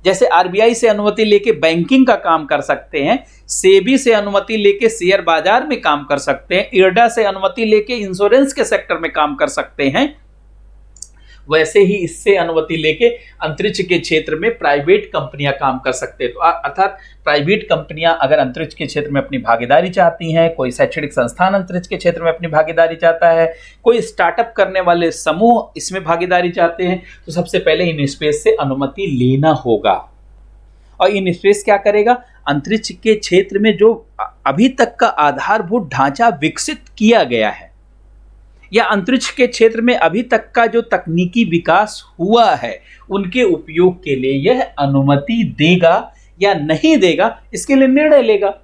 जैसे आरबीआई से अनुमति लेके बैंकिंग का काम कर सकते हैं, सेबी से अनुमति लेके शेयर बाजार में काम कर सकते हैं, इरडा से अनुमति लेके इंश्योरेंस के सेक्टर में काम कर सकते हैं, वैसे ही इससे अनुमति लेके अंतरिक्ष के क्षेत्र में प्राइवेट कंपनियां काम कर सकते हैं। तो अर्थात प्राइवेट कंपनियां अगर अंतरिक्ष के क्षेत्र में अपनी भागीदारी चाहती हैं, कोई शैक्षणिक संस्थान अंतरिक्ष के क्षेत्र में अपनी भागीदारी चाहता है, कोई स्टार्टअप करने वाले समूह इसमें भागीदारी चाहते हैं, तो सबसे पहले इन स्पेस से अनुमति लेना होगा। और इन स्पेस क्या करेगा, अंतरिक्ष के क्षेत्र में जो अभी तक का आधारभूत ढांचा विकसित किया गया है या अंतरिक्ष के क्षेत्र में अभी तक का जो तकनीकी विकास हुआ है उनके उपयोग के लिए यह अनुमति देगा या नहीं देगा, इसके लिए निर्णय लेगा।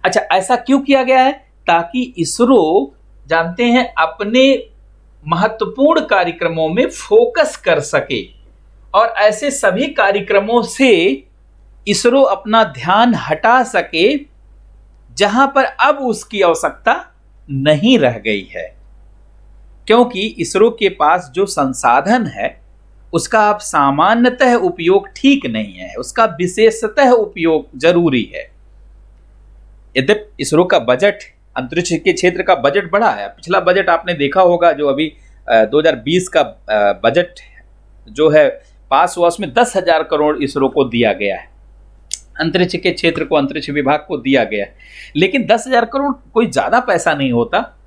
अच्छा, ऐसा क्यों किया गया है? ताकि इसरो जानते हैं अपने महत्वपूर्ण कार्यक्रमों में फोकस कर सके, और ऐसे सभी कार्यक्रमों से इसरो अपना ध्यान हटा सके जहां पर अब उसकी आवश्यकता नहीं रह गई है। क्योंकि इसरो के पास जो संसाधन है उसका अब सामान्यतः उपयोग ठीक नहीं है, उसका विशेषतः उपयोग जरूरी है। यद्यपि इसरो का बजट, अंतरिक्ष के क्षेत्र का बजट बढ़ा है। पिछला बजट आपने देखा होगा जो अभी 2020 का बजट जो है पास हुआ, उसमें 10,000 करोड़ इसरो को दिया गया है, अंतरिक्ष के क्षेत्र को, अंतरिक्ष विभाग को दिया गया है। लेकिन 10,000 करोड़ कोई ज्यादा पैसा नहीं होता।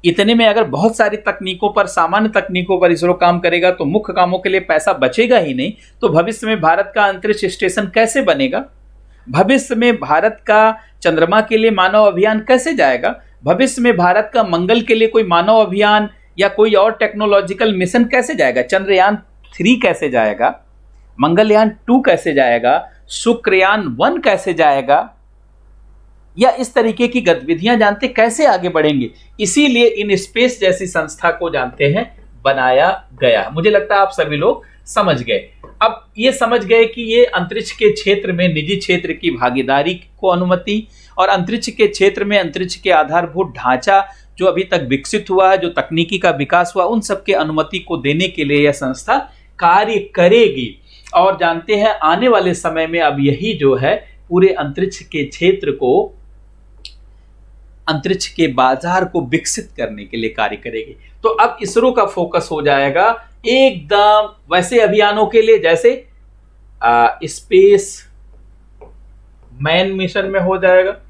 इतने में अगर बहुत सारी तकनीकों पर, सामान्य तकनीकों पर इसरो काम करेगा तो मुख्य कामों के लिए पैसा बचेगा ही नहीं। तो भविष्य में भारत का अंतरिक्ष स्टेशन कैसे बनेगा, भविष्य में भारत का चंद्रमा के लिए मानव अभियान कैसे जाएगा, भविष्य में भारत का मंगल के लिए कोई मानव अभियान या कोई और टेक्नोलॉजिकल मिशन कैसे जाएगा, चंद्रयान 3 कैसे जाएगा, मंगलयान 2 कैसे जाएगा, शुक्रयान 1 कैसे जाएगा, या इस तरीके की गतिविधियां जानते कैसे आगे बढ़ेंगे। इसीलिए इन स्पेस जैसी संस्था को जानते हैं बनाया गया। मुझे लगता है आप सभी लोग समझ गए। अब ये समझ गए कि ये अंतरिक्ष के क्षेत्र में निजी क्षेत्र की भागीदारी को अनुमति, और अंतरिक्ष के क्षेत्र में अंतरिक्ष के आधारभूत ढांचा जो अभी तक विकसित हुआ है, जो तकनीकी का विकास हुआ, उन सबके अनुमति को देने के लिए यह संस्था कार्य करेगी। और जानते हैं आने वाले समय में अब यही जो है पूरे अंतरिक्ष के क्षेत्र को, अंतरिक्ष के बाजार को विकसित करने के लिए कार्य करेगी। तो अब इसरो का फोकस हो जाएगा एकदम वैसे अभियानों के लिए जैसे स्पेस मैन मिशन में हो जाएगा,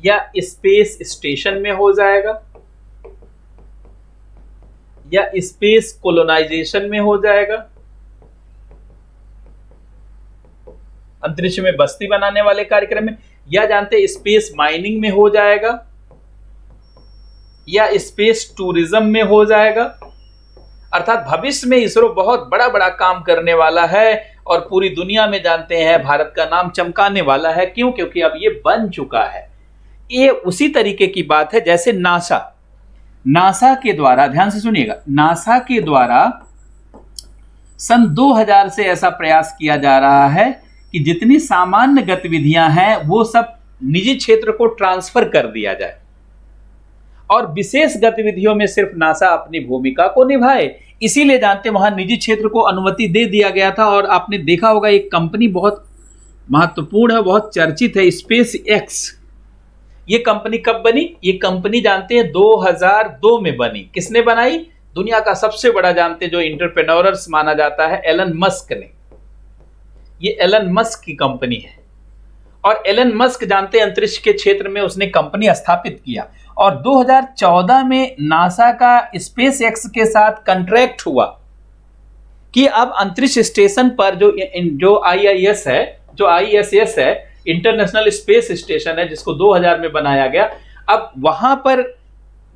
या स्पेस स्टेशन में हो जाएगा, या स्पेस कोलोनाइजेशन में हो जाएगा, अंतरिक्ष में बस्ती बनाने वाले कार्यक्रम में, या जानते स्पेस माइनिंग में हो जाएगा, या स्पेस टूरिज्म में हो जाएगा। अर्थात भविष्य में इसरो बहुत बड़ा बड़ा काम करने वाला है और पूरी दुनिया में जानते हैं भारत का नाम चमकाने वाला है। क्यों? क्योंकि अब ये बन चुका है। ये उसी तरीके की बात है जैसे नासा के द्वारा, ध्यान से सुनिएगा, नासा के द्वारा सन 2000 से ऐसा प्रयास किया जा रहा है कि जितनी सामान्य गतिविधियां हैं वो सब निजी क्षेत्र को ट्रांसफर कर दिया जाए और विशेष गतिविधियों में सिर्फ नासा अपनी भूमिका को निभाए। इसीलिए जानते वहां निजी क्षेत्र को अनुमति दे दिया गया था। और आपने देखा होगा एक कंपनी बहुत महत्वपूर्ण है, बहुत चर्चित है, स्पेस एक्स। ये कंपनी कब बनी? ये कंपनी जानते हैं 2002 में बनी। किसने बनाई? दुनिया का सबसे बड़ा जानते हैं जो एंटरप्रेन्योर्स माना जाता है, एलन मस्क ने। ये एलन मस्क की कंपनी है और एलन मस्क जानते हैं अंतरिक्ष के क्षेत्र में उसने कंपनी स्थापित किया और 2014 में नासा का स्पेस एक्स के साथ कॉन्ट्रैक्ट हुआ कि अब अंतरिक्ष स्टेशन पर जो आईआईएस है, जो आईएसएस है, इंटरनेशनल स्पेस स्टेशन है, जिसको 2000 में बनाया गया, अब वहां पर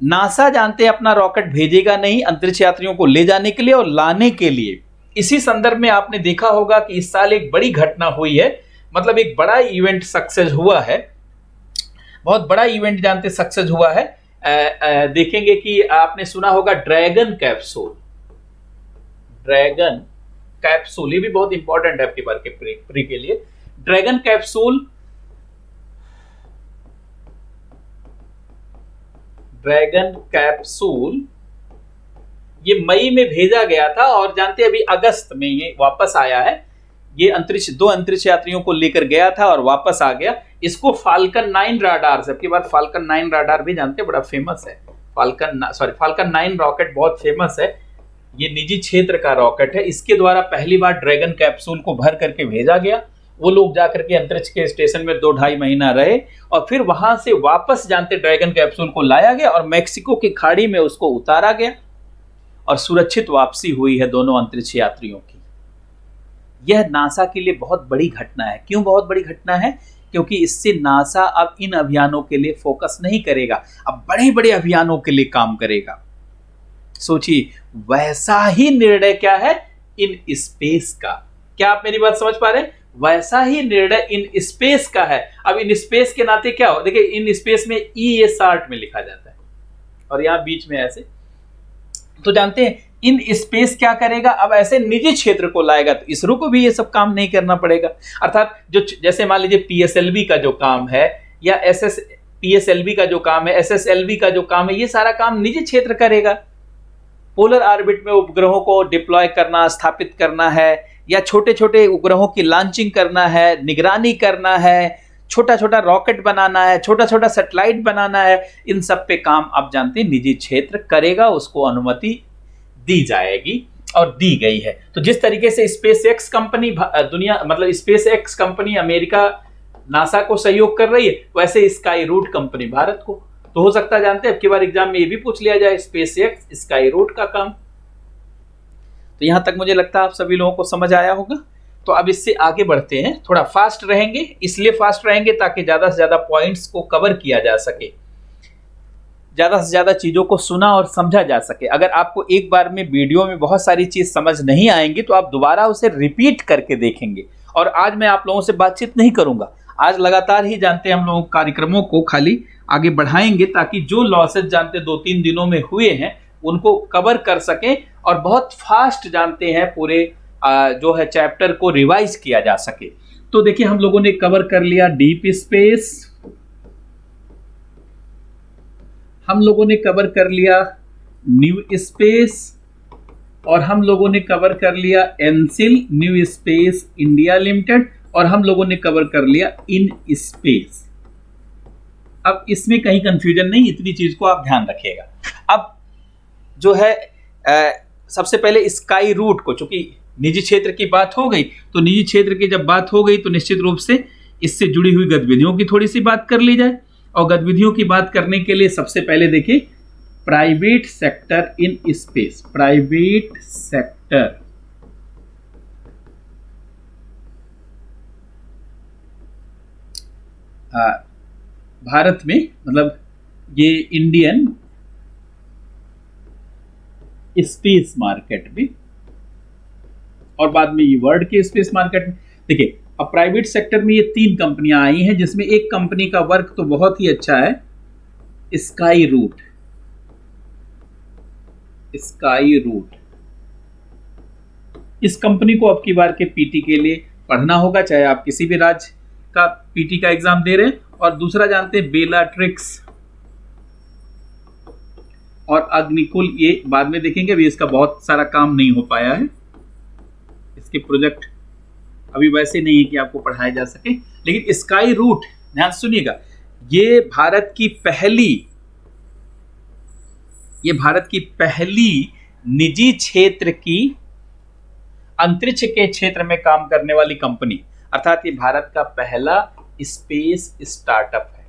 नासा जानते हैं अपना रॉकेट भेजेगा नहीं अंतरिक्ष यात्रियों को ले जाने के लिए और लाने के लिए। इसी संदर्भ में आपने देखा होगा कि इस साल एक बड़ी घटना हुई है, मतलब एक बड़ा इवेंट सक्सेस हुआ है, बहुत बड़ा इवेंट जानते सक्सेस हुआ है। देखेंगे कि आपने सुना होगा ड्रैगन कैप्सूल। ड्रैगन कैप्सूल ये भी बहुत इंपॉर्टेंट है आपके बार के प्री के लिए। ड्रैगन कैप्सूल, ड्रैगन कैप्सूल ये मई में भेजा गया था और जानते हैं अभी अगस्त में ये वापस आया है। ये दो अंतरिक्ष यात्रियों को लेकर गया था और वापस आ गया। इसको फाल्कन 9 राडार से, आपके बाद फाल्कन 9 राडार भी जानते हैं, बड़ा फेमस है। फाल्कन 9 रॉकेट बहुत फेमस है। ये निजी क्षेत्र का रॉकेट है। इसके द्वारा पहली बार ड्रैगन कैप्सूल को भर करके भेजा गया। वो लोग जाकर के अंतरिक्ष के स्टेशन में 2-2.5 महीना रहे और फिर वहां से वापस जानते ड्रैगन कैप्सूल को लाया गया और मैक्सिको की खाड़ी में उसको उतारा गया और सुरक्षित वापसी हुई है दोनों अंतरिक्ष यात्रियों की। यह नासा के लिए बहुत बड़ी घटना है। क्यों बहुत बड़ी घटना है? क्योंकि इससे नासा अब इन अभियानों के लिए फोकस नहीं करेगा, अब बड़े बड़े अभियानों के लिए काम करेगा। सोचिए, वैसा ही निर्णय क्या है इन स्पेस का। क्या आप मेरी बात समझ पा रहे हैं? वैसा ही निर्णय इन स्पेस का है। अब इन स्पेस के नाते क्या हो, देखिए इन स्पेस में ये शार्ट में लिखा जाता है और यहां बीच में ऐसे, तो जानते हैं इन स्पेस क्या करेगा, अब ऐसे निजी क्षेत्र को लाएगा। तो इसरो को भी ये सब काम नहीं करना पड़ेगा। अर्थात जो जैसे मान लीजिए पीएसएलवी का जो काम है या पीएसएलवी का जो काम है, एसएसएलवी का जो काम है, ये सारा काम निजी क्षेत्र करेगा। पोलर ऑर्बिट में उपग्रहों को डिप्लॉय करना, स्थापित करना है, या छोटे छोटे उपग्रहों की लॉन्चिंग करना है, निगरानी करना है, छोटा छोटा रॉकेट बनाना है, छोटा छोटा सैटेलाइट बनाना है, इन सब पे काम आप जानते हैं निजी क्षेत्र करेगा। उसको अनुमति दी जाएगी और दी गई है। तो जिस तरीके से space x company space x company America NASA को सहयोग कर रही है, वैसे स्काई रूट कंपनी भारत को। तो हो सकता है जानते हैं अब की बार एग्जाम में ये भी पूछ लिया जाए, स्पेस एक्स स्काई रूट का काम। तो यहां तक मुझे लगता है आप सभी लोगों को समझ आया होगा। तो अब इससे आगे बढ़ते हैं, थोड़ा फास्ट रहेंगे, इसलिए फास्ट रहेंगे ताकि ज्यादा से ज्यादा पॉइंट्स को कवर किया जा सके, ज्यादा से ज्यादा चीजों को सुना और समझा जा सके। अगर आपको एक बार में वीडियो में बहुत सारी चीज समझ नहीं आएंगी तो आप दोबारा उसे रिपीट करके देखेंगे। और आज मैं आप लोगों से बातचीत नहीं करूंगा, आज लगातार ही जानते हैं हम लोग कार्यक्रमों को खाली आगे बढ़ाएंगे ताकि जो लॉसेज जानते 2-3 दिनों में हुए हैं उनको कवर कर सकें और बहुत फास्ट जानते हैं पूरे जो है चैप्टर को रिवाइज किया जा सके। तो देखिए हम लोगों ने कवर कर लिया डीप स्पेस, हम लोगों ने कवर कर लिया न्यू स्पेस और हम लोगों ने कवर कर लिया एनसिल न्यू स्पेस इंडिया लिमिटेड और हम लोगों ने कवर कर लिया इन स्पेस। अब इसमें कहीं कंफ्यूजन नहीं, इतनी चीज को आप ध्यान रखिएगा। अब जो है सबसे पहले स्काई रूट को, चूंकि निजी क्षेत्र की बात हो गई, तो निजी क्षेत्र की जब बात हो गई तो निश्चित रूप से इससे जुड़ी हुई गतिविधियों की थोड़ी सी बात कर ली जाए। और गतिविधियों की बात करने के लिए सबसे पहले देखिए private sector in space. Private sector Bharat में, मतलब ये इंडियन स्पेस मार्केट में और बाद में ये वर्ल्ड के स्पेस मार्केट में। देखिए अब प्राइवेट सेक्टर में ये 3 कंपनियां आई हैं जिसमें एक कंपनी का वर्क तो बहुत ही अच्छा है, स्काई रूट। स्काई रूट इस कंपनी को अब की बार के पीटी के लिए पढ़ना होगा, चाहे आप किसी भी राज्य का पीटी का एग्जाम दे रहे हैं। और दूसरा जानते हैं बेलाट्रिक्स और अग्निकुल, ये बाद में देखेंगे, अभी इसका बहुत सारा काम नहीं हो पाया है, इसके प्रोजेक्ट अभी वैसे नहीं है कि आपको पढ़ाया जा सके, लेकिन स्काई रूट ध्यान सुनिएगा, ये भारत की पहली निजी क्षेत्र की अंतरिक्ष के क्षेत्र में काम करने वाली कंपनी, अर्थात ये भारत का पहला स्पेस स्टार्टअप है।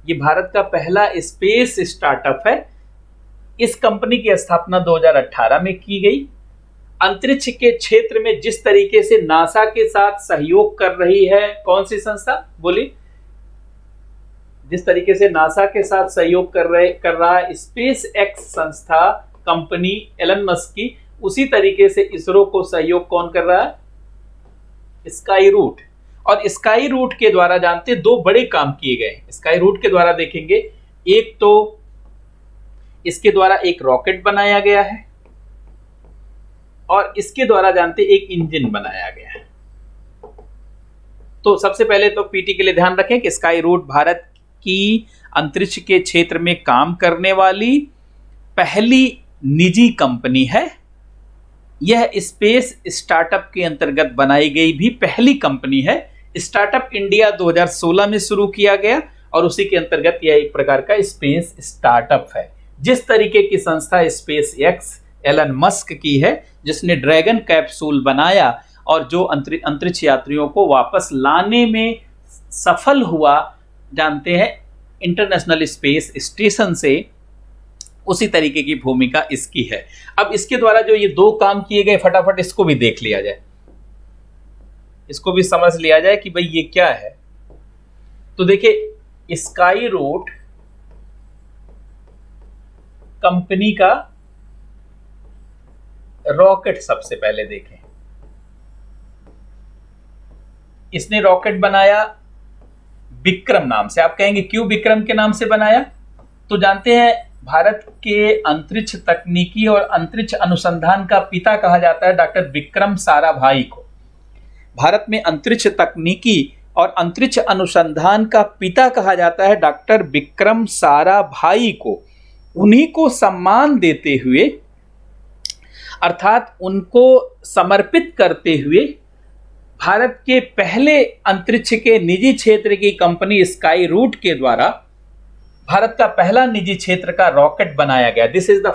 ये भारत का पहला स्पेस स्टार्टअप है। इस कंपनी की स्थापना 2018 में की गई। अंतरिक्ष के क्षेत्र में जिस तरीके से नासा के साथ सहयोग कर रही है, कौन सी संस्था बोली, जिस तरीके से नासा के साथ सहयोग कर रहा है स्पेस एक्स संस्था कंपनी एलन मस्क की, उसी तरीके से इसरो को सहयोग कौन कर रहा है, स्काई रूट। और स्काई रूट के द्वारा जानते दो बड़े काम किए गए। स्काई रूट के द्वारा देखेंगे, एक तो इसके द्वारा एक रॉकेट बनाया गया है और इसके द्वारा जानते एक इंजन बनाया गया है। तो सबसे पहले तो पीटी के लिए ध्यान रखें कि स्काई रूट भारत की अंतरिक्ष के क्षेत्र में काम करने वाली पहली निजी कंपनी है। यह स्पेस स्टार्टअप के अंतर्गत बनाई गई भी पहली कंपनी है। स्टार्टअप इंडिया 2016 में शुरू किया गया और उसी के अंतर्गत यह एक प्रकार का स्पेस स्टार्टअप है। जिस तरीके की संस्था स्पेस एक्स एलन मस्क की है, जिसने ड्रैगन कैप्सूल बनाया और जो अंतरिक्ष यात्रियों को वापस लाने में सफल हुआ, जानते हैं इंटरनेशनल स्पेस स्टेशन से, उसी तरीके की भूमिका इसकी है। अब इसके द्वारा जो ये दो काम किए गए, फटाफट इसको भी देख लिया जाए, इसको भी समझ लिया जाए कि भाई ये क्या है। तो देखिए, स्काई रूट कंपनी का रॉकेट सबसे पहले देखें। इसने रॉकेट बनाया विक्रम नाम से। आप कहेंगे क्यों विक्रम के नाम से बनाया? तो जानते हैं भारत के अंतरिक्ष तकनीकी और अंतरिक्ष अनुसंधान का पिता कहा जाता है डॉक्टर विक्रम साराभाई को। भारत में अंतरिक्ष तकनीकी और अंतरिक्ष अनुसंधान का पिता कहा जाता है डॉक्टर विक्रम साराभाई को। उन्हीं को सम्मान देते हुए, अर्थात उनको समर्पित करते हुए, भारत के पहले अंतरिक्ष के निजी क्षेत्र की कंपनी स्काई रूट के द्वारा भारत का पहला निजी क्षेत्र का रॉकेट बनाया गया। This is the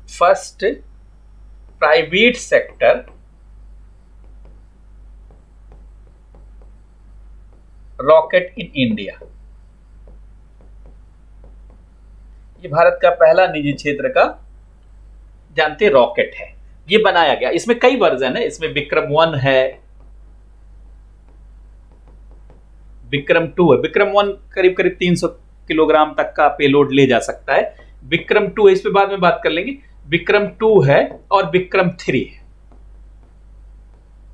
first private sector rocket in India. ये भारत का पहला निजी क्षेत्र का जानते रॉकेट है। ये बनाया गया, इसमें कई वर्जन है। इसमें विक्रम 1 है, विक्रम 2 है। विक्रम 1 करीब करीब 300 किलोग्राम तक का पेलोड ले जा सकता है। विक्रम 2 है, इस पे बाद में बात कर लेंगे। विक्रम 2 है और विक्रम 3 है,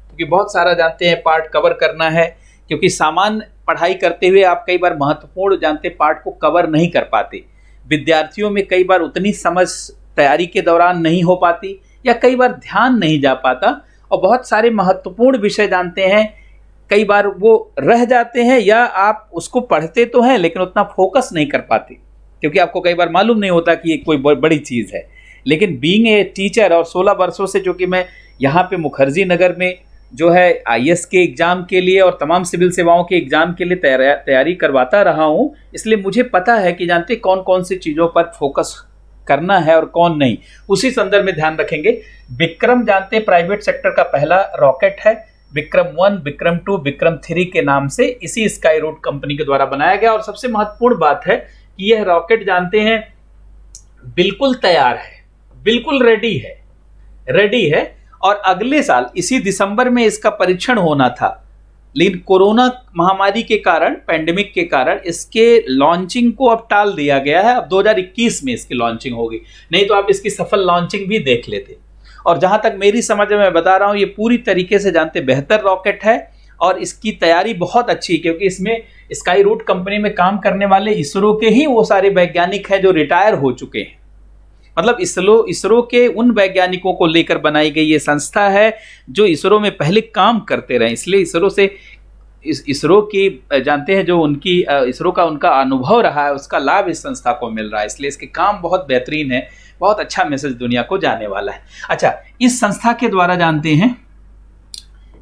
क्योंकि बहुत सारा जानते हैं पार्ट कवर करना है, क्योंकि सामान्य पढ़ाई करते हुए आप कई बार महत्वपूर्ण जानते पार्ट को कवर नहीं कर पाते। विद्यार्थियों में कई बार उतनी समझ तैयारी के दौरान नहीं हो पाती, या कई बार ध्यान नहीं जा पाता, और बहुत सारे महत्वपूर्ण विषय जानते हैं कई बार वो रह जाते हैं, या आप उसको पढ़ते तो हैं लेकिन उतना फोकस नहीं कर पाते, क्योंकि आपको कई बार मालूम नहीं होता कि ये कोई बड़ी चीज़ है। लेकिन बीइंग ए टीचर और 16 वर्षों से जो कि मैं यहाँ पे मुखर्जी नगर में जो है आईएएस के एग्ज़ाम के लिए और तमाम सिविल सेवाओं के एग्ज़ाम के लिए तैयारी करवाता रहा हूँ, इसलिए मुझे पता है कि जानते कौन कौन सी चीज़ों पर फोकस करना है और कौन नहीं। उसी संदर्भ में ध्यान रखेंगे। विक्रम जानते प्राइवेट सेक्टर का पहला रॉकेट है। विक्रम 1, विक्रम 2, विक्रम 3 के नाम से इसी स्काई रूट कंपनी के द्वारा बनाया गया। और सबसे महत्वपूर्ण बात है कि यह रॉकेट जानते हैं बिल्कुल तैयार है, बिल्कुल रेडी है और अगले साल इसी दिसंबर में इसका परीक्षण होना था, लेकिन कोरोना महामारी के कारण, पैंडेमिक के कारण इसके लॉन्चिंग को अब टाल दिया गया है। अब 2021 में इसकी लॉन्चिंग होगी, नहीं तो आप इसकी सफल लॉन्चिंग भी देख लेते। और जहां तक मेरी समझ में मैं बता रहा हूं, ये पूरी तरीके से जानते बेहतर रॉकेट है और इसकी तैयारी बहुत अच्छी, क्योंकि इसमें स्काई रूट कंपनी में काम करने वाले इसरो के ही वो सारे वैज्ञानिक हैं जो रिटायर हो चुके हैं। मतलब इसरो के उन वैज्ञानिकों को लेकर बनाई गई ये संस्था है जो इसरो में पहले काम करते रहे, इसलिए इस इसरो की जानते हैं जो उनकी इसरो का उनका अनुभव रहा है उसका लाभ इस संस्था को मिल रहा है, इसलिए इसके काम बहुत बेहतरीन है, बहुत अच्छा मैसेज दुनिया को जाने वाला है। अच्छा, इस संस्था के द्वारा जानते हैं,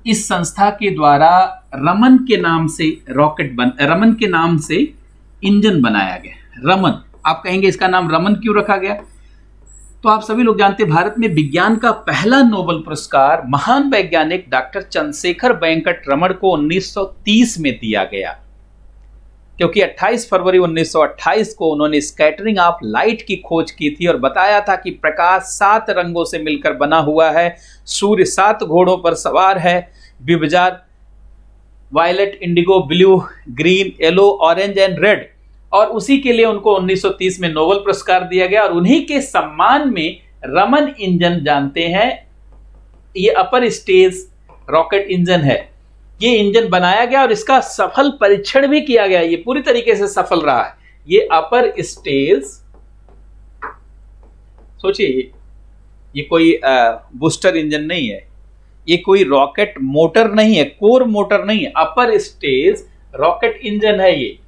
इस संस्था के द्वारा रमन के नाम से रमन के नाम से इंजन बनाया गया। रमन, आप कहेंगे इसका नाम रमन क्यों रखा गया? तो आप सभी लोग जानते हैं भारत में विज्ञान का पहला नोबेल पुरस्कार महान वैज्ञानिक डॉक्टर चंद्रशेखर वेंकट रमन को 1930 में दिया गया, क्योंकि 28 फरवरी 1928 को उन्होंने स्कैटरिंग ऑफ लाइट की खोज की थी और बताया था कि प्रकाश 7 रंगों से मिलकर बना हुआ है, सूर्य 7 घोड़ों पर सवार है, विभजार violet, indigo, blue, green, yellow, orange and red, और उसी के लिए उनको 1930 में नोबेल पुरस्कार दिया गया। और उन्हीं के सम्मान में रमन इंजन जानते हैं, ये अपर स्टेज रॉकेट इंजन है, ये इंजन बनाया गया और इसका सफल परीक्षण भी किया गया, ये पूरी तरीके से सफल रहा है। ये अपर स्टेज, सोचिए ये कोई बूस्टर इंजन नहीं है, ये कोई रॉकेट मोटर नहीं है, कोर मोटर नहीं है, अपर स्टेज रॉकेट इंजन है ये।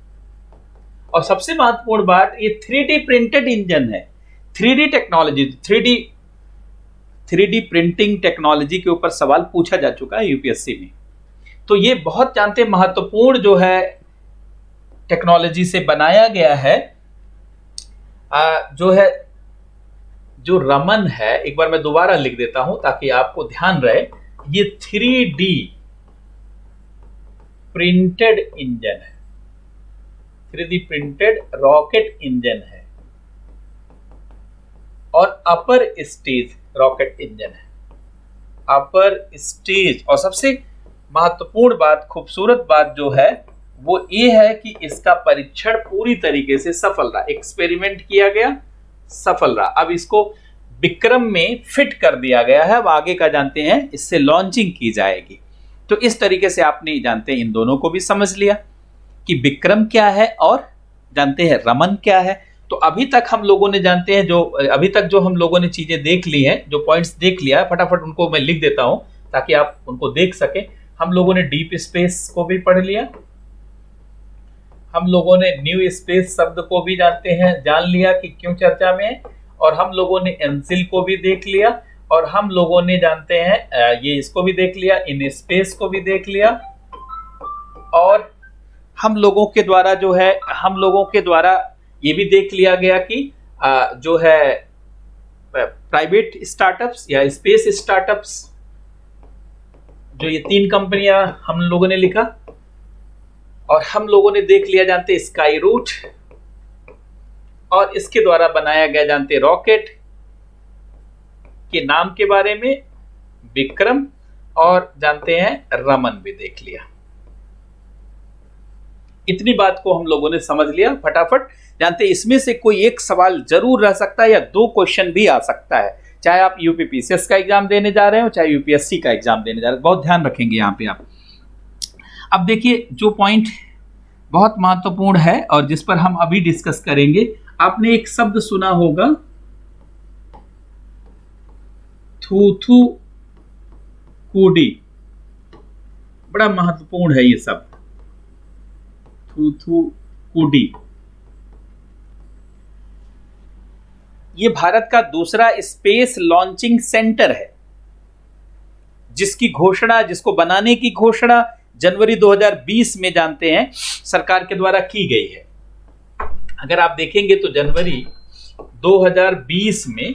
और सबसे महत्वपूर्ण बात, ये 3D प्रिंटेड इंजन है। 3D technology, 3D printing technology के ऊपर सवाल पूछा जा चुका है यूपीएससी में, तो ये बहुत जानते महत्वपूर्ण जो है टेक्नोलॉजी से बनाया गया है। जो रमन है, एक बार मैं दोबारा लिख देता हूं ताकि आपको ध्यान रहे, ये 3D प्रिंटेड इंजन है, 3D प्रिंटेड रॉकेट इंजन है और अपर स्टेज रॉकेट इंजन है, अपर स्टेज। और सबसे महत्वपूर्ण बात, खूबसूरत बात जो है वो ये है कि इसका परीक्षण पूरी तरीके से सफल रहा, एक्सपेरिमेंट किया गया, सफल रहा। अब इसको विक्रम में फिट कर दिया गया है, अब आगे का जानते हैं इससे लॉन्चिंग की जाएगी। तो इस तरीके से आपने जानते हैं इन दोनों को भी समझ लिया कि विक्रम क्या है और जानते हैं रमन क्या है। तो अभी तक हम लोगों ने जानते हैं, जो अभी तक जो हम लोगों ने चीजें देख ली हैं, जो पॉइंट्स देख लिया है, फटाफट उनको मैं लिख देता हूं ताकि आप उनको देख सके। हम लोगों ने डीप स्पेस को भी पढ़ लिया, हम लोगों ने न्यू स्पेस शब्द को भी जानते हैं, जान लिया कि क्यों चर्चा में है, और हम लोगों ने एनसिल को भी देख लिया, और हम लोगों ने जानते हैं ये इसको भी देख लिया, इन स्पेस को भी देख लिया, और हम लोगों के द्वारा जो है, हम लोगों के द्वारा ये भी देख लिया गया कि जो है प्राइवेट स्टार्टअप्स या स्पेस स्टार्टअप्स, जो ये 3 कंपनियां हम लोगों ने लिखा, और हम लोगों ने देख लिया जानते स्काई रूट, और इसके द्वारा बनाया गया जानते रॉकेट के नाम के बारे में विक्रम, और जानते हैं रमन भी देख लिया। इतनी बात को हम लोगों ने समझ लिया। फटाफट जानते इसमें से कोई एक सवाल जरूर रह सकता है या 2 क्वेश्चन भी आ सकता है, चाहे आप यूपीपीसीएस का एग्जाम देने जा रहे हो चाहे यूपीएससी का एग्जाम देने जा रहे हो, बहुत ध्यान रखेंगे यहाँ पे आप। अब देखिए जो पॉइंट बहुत महत्वपूर्ण है और जिस पर हम अभी डिस्कस करेंगे, आपने एक शब्द सुना होगा थूथुकुडी, बड़ा महत्वपूर्ण है ये शब्द, थूथुकुडी। ये भारत का दूसरा स्पेस लॉन्चिंग सेंटर है, जिसको बनाने की घोषणा जनवरी 2020 में जानते हैं सरकार के द्वारा की गई है। अगर आप देखेंगे तो जनवरी 2020 में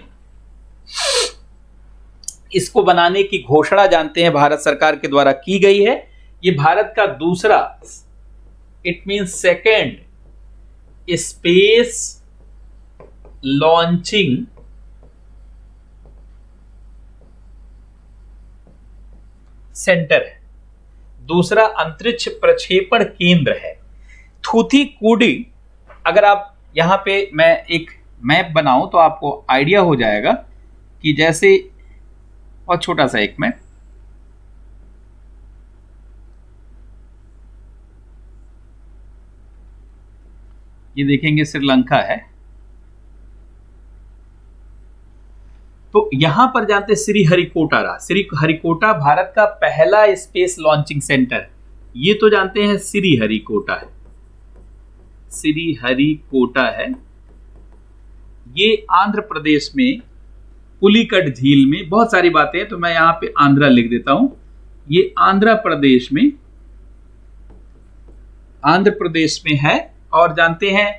इसको बनाने की घोषणा जानते हैं भारत सरकार के द्वारा की गई है। ये भारत का दूसरा, it means second space launching centre है, दूसरा अंतरिक्ष प्रक्षेपण केंद्र है। थूथुकुडी, अगर आप यहां पे मैं एक मैप बनाऊं तो आपको आइडिया हो जाएगा कि जैसे बहुत छोटा सा एक मैप, ये देखेंगे श्रीलंका है, तो यहां पर जानते श्रीहरिकोटा रहा। श्रीहरिकोटा भारत का पहला स्पेस लॉन्चिंग सेंटर, ये तो जानते हैं श्रीहरिकोटा है, श्रीहरिकोटा है। ये आंध्र प्रदेश में पुलिकट झील में, बहुत सारी बातें हैं तो मैं यहां पे आंध्रा लिख देता हूं। ये आंध्र प्रदेश में है। और जानते हैं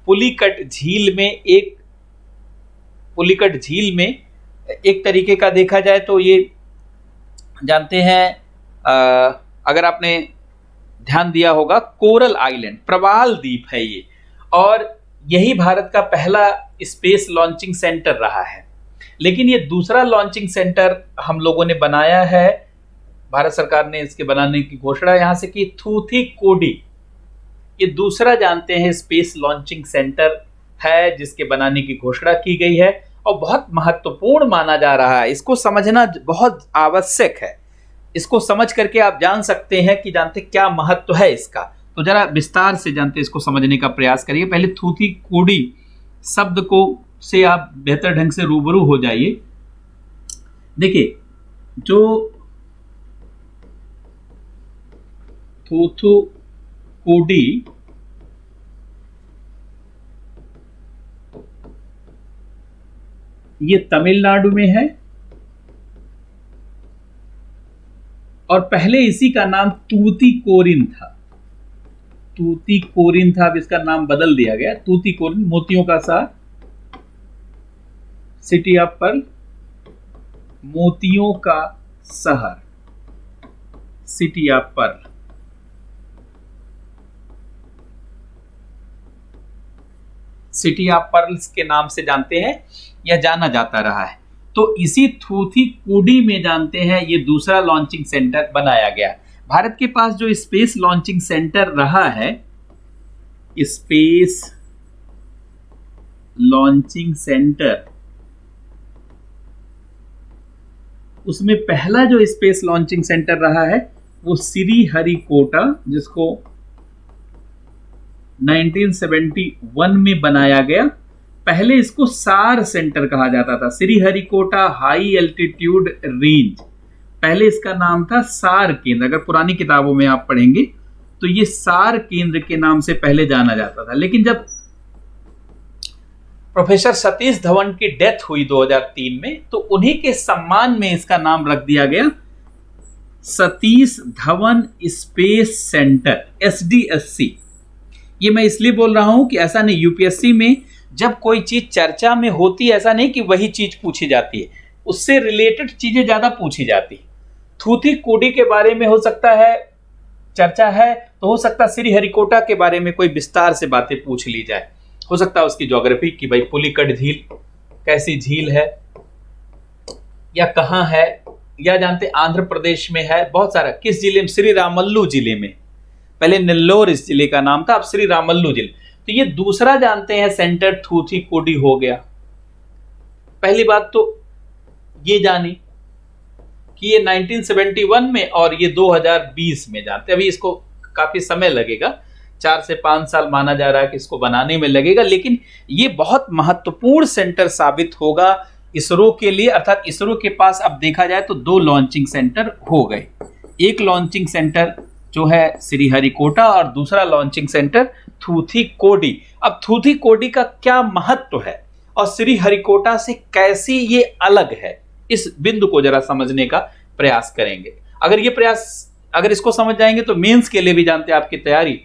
पुलिकट झील में एक तरीके का देखा जाए तो ये जानते हैं, अगर आपने ध्यान दिया होगा, कोरल आइलैंड, प्रवाल द्वीप है ये, और यही भारत का पहला स्पेस लॉन्चिंग सेंटर रहा है। लेकिन ये दूसरा लॉन्चिंग सेंटर हम लोगों ने बनाया है, भारत सरकार ने इसके बनाने की घोषणा यहां से की, थूथीकोडी। ये दूसरा जानते हैं स्पेस लॉन्चिंग सेंटर है जिसके बनाने की घोषणा की गई है और बहुत महत्वपूर्ण माना जा रहा है। इसको समझना बहुत आवश्यक है। इसको समझ करके आप जान सकते हैं कि जानते क्या महत्व है इसका। तो जरा विस्तार से जानते इसको समझने का प्रयास करिए। पहले थूथीकोडी शब्द को से आप बेहतर ढंग से रूबरू हो जाइए। देखिए, जो थूथीकोडी ये तमिलनाडु में है और पहले इसी का नाम तूतीकोरिन था। तूतीकोरिन था, अब इसका नाम बदल दिया गया तूतीकोरिन। मोतियों का शहर, सिटी ऑफ पर्ल, मोतियों का शहर, city of pearl. City of pearls के नाम से जानते हैं यह जाना जाता रहा है। तो इसी थूथीकोडी में जानते हैं ये दूसरा लॉन्चिंग सेंटर बनाया गया। भारत के पास जो स्पेस लॉन्चिंग सेंटर रहा है, स्पेस लॉन्चिंग सेंटर, उसमें पहला जो स्पेस लॉन्चिंग सेंटर रहा है वो श्रीहरिकोटा, जिसको 1971 में बनाया गया। पहले इसको सार सेंटर कहा जाता था, श्रीहरिकोटा हाई एल्टीट्यूड रेंज। पहले इसका नाम था सार केंद्र। अगर पुरानी किताबों में आप पढ़ेंगे तो ये सार केंद्र के नाम से पहले जाना जाता था। लेकिन जब प्रोफेसर सतीश धवन की डेथ हुई 2003 में, तो उन्हीं के सम्मान में इसका नाम रख दिया गया Satish Dhawan space centre, SDSC। ये मैं इसलिए बोल रहा हूं कि ऐसा नहीं, यूपीएससी में जब कोई चीज चर्चा में होती है, ऐसा नहीं कि वही चीज पूछी जाती है, उससे रिलेटेड चीजें ज्यादा पूछी जाती है। थूथीकोडी के बारे में हो सकता है चर्चा है, तो हो सकता है श्रीहरिकोटा के बारे में कोई विस्तार से बातें पूछ ली जाए। हो सकता है उसकी ज्योग्राफी कि भाई पुलिकट झील कैसी झील है या कहाँ है, या जानते आंध्र प्रदेश में है, बहुत सारा, किस जिले में, श्रीरामल्लू जिले में, पहले नेल्लोर इस जिले का नाम था, अब श्रीरामल्लू जिले। तो ये दूसरा जानते हैं सेंटर थूथीकोडी हो गया। पहली बात तो ये जानी कि ये 1971 में और ये 2020 में जानते, अभी इसको काफी समय लगेगा, 4 से 5 साल माना जा रहा है कि इसको बनाने में लगेगा। लेकिन ये बहुत महत्वपूर्ण सेंटर साबित होगा इसरो के लिए। अर्थात इसरो के पास अब देखा जाए तो 2 लॉन्चिंग सेंटर हो गए। एक लॉन्चिंग सेंटर जो है श्रीहरिकोटा और दूसरा लॉन्चिंग सेंटर थूथीकोडी। अब थूथीकोडी का क्या महत्व है और श्रीहरिकोटा से कैसी ये अलग है, इस बिंदु को जरा समझने का प्रयास करेंगे। अगर इसको समझ जाएंगे तो मेंस के लिए भी जानते हैं आपकी तैयारी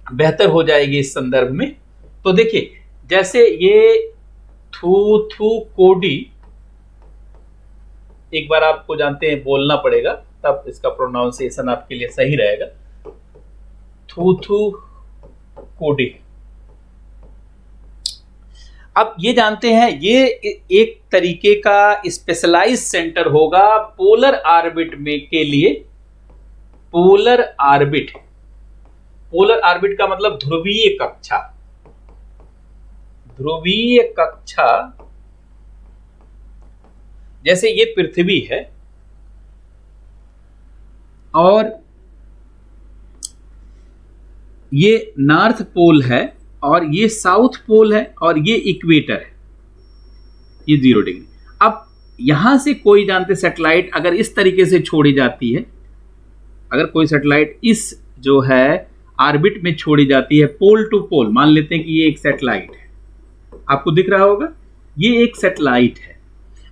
बेहतर हो जाएगी इस संदर्भ में। तो देखिए, जैसे ये थूथीकोडी, एक बार आपको जानते हैं बोलना पड़ेगा, तब इसका प्रोनाउंसिएशन आपके लिए सही रहेगा। थूथीकोडी। अब ये जानते हैं ये एक तरीके का स्पेशलाइज सेंटर होगा पोलर ऑर्बिट में के लिए। पोलर ऑर्बिट, पोलर ऑर्बिट का मतलब ध्रुवीय कक्षा। ध्रुवीय कक्षा, जैसे ये पृथ्वी है और ये नॉर्थ पोल है और ये साउथ पोल है और ये इक्वेटर है, ये 0 डिग्री। अब यहां से कोई जानते सैटेलाइट अगर इस तरीके से छोड़ी जाती है, अगर कोई सैटेलाइट इस जो है ऑर्बिट में छोड़ी जाती है पोल टू पोल, मान लेते हैं कि ये एक सैटेलाइट है, आपको दिख रहा होगा ये एक सैटेलाइट है।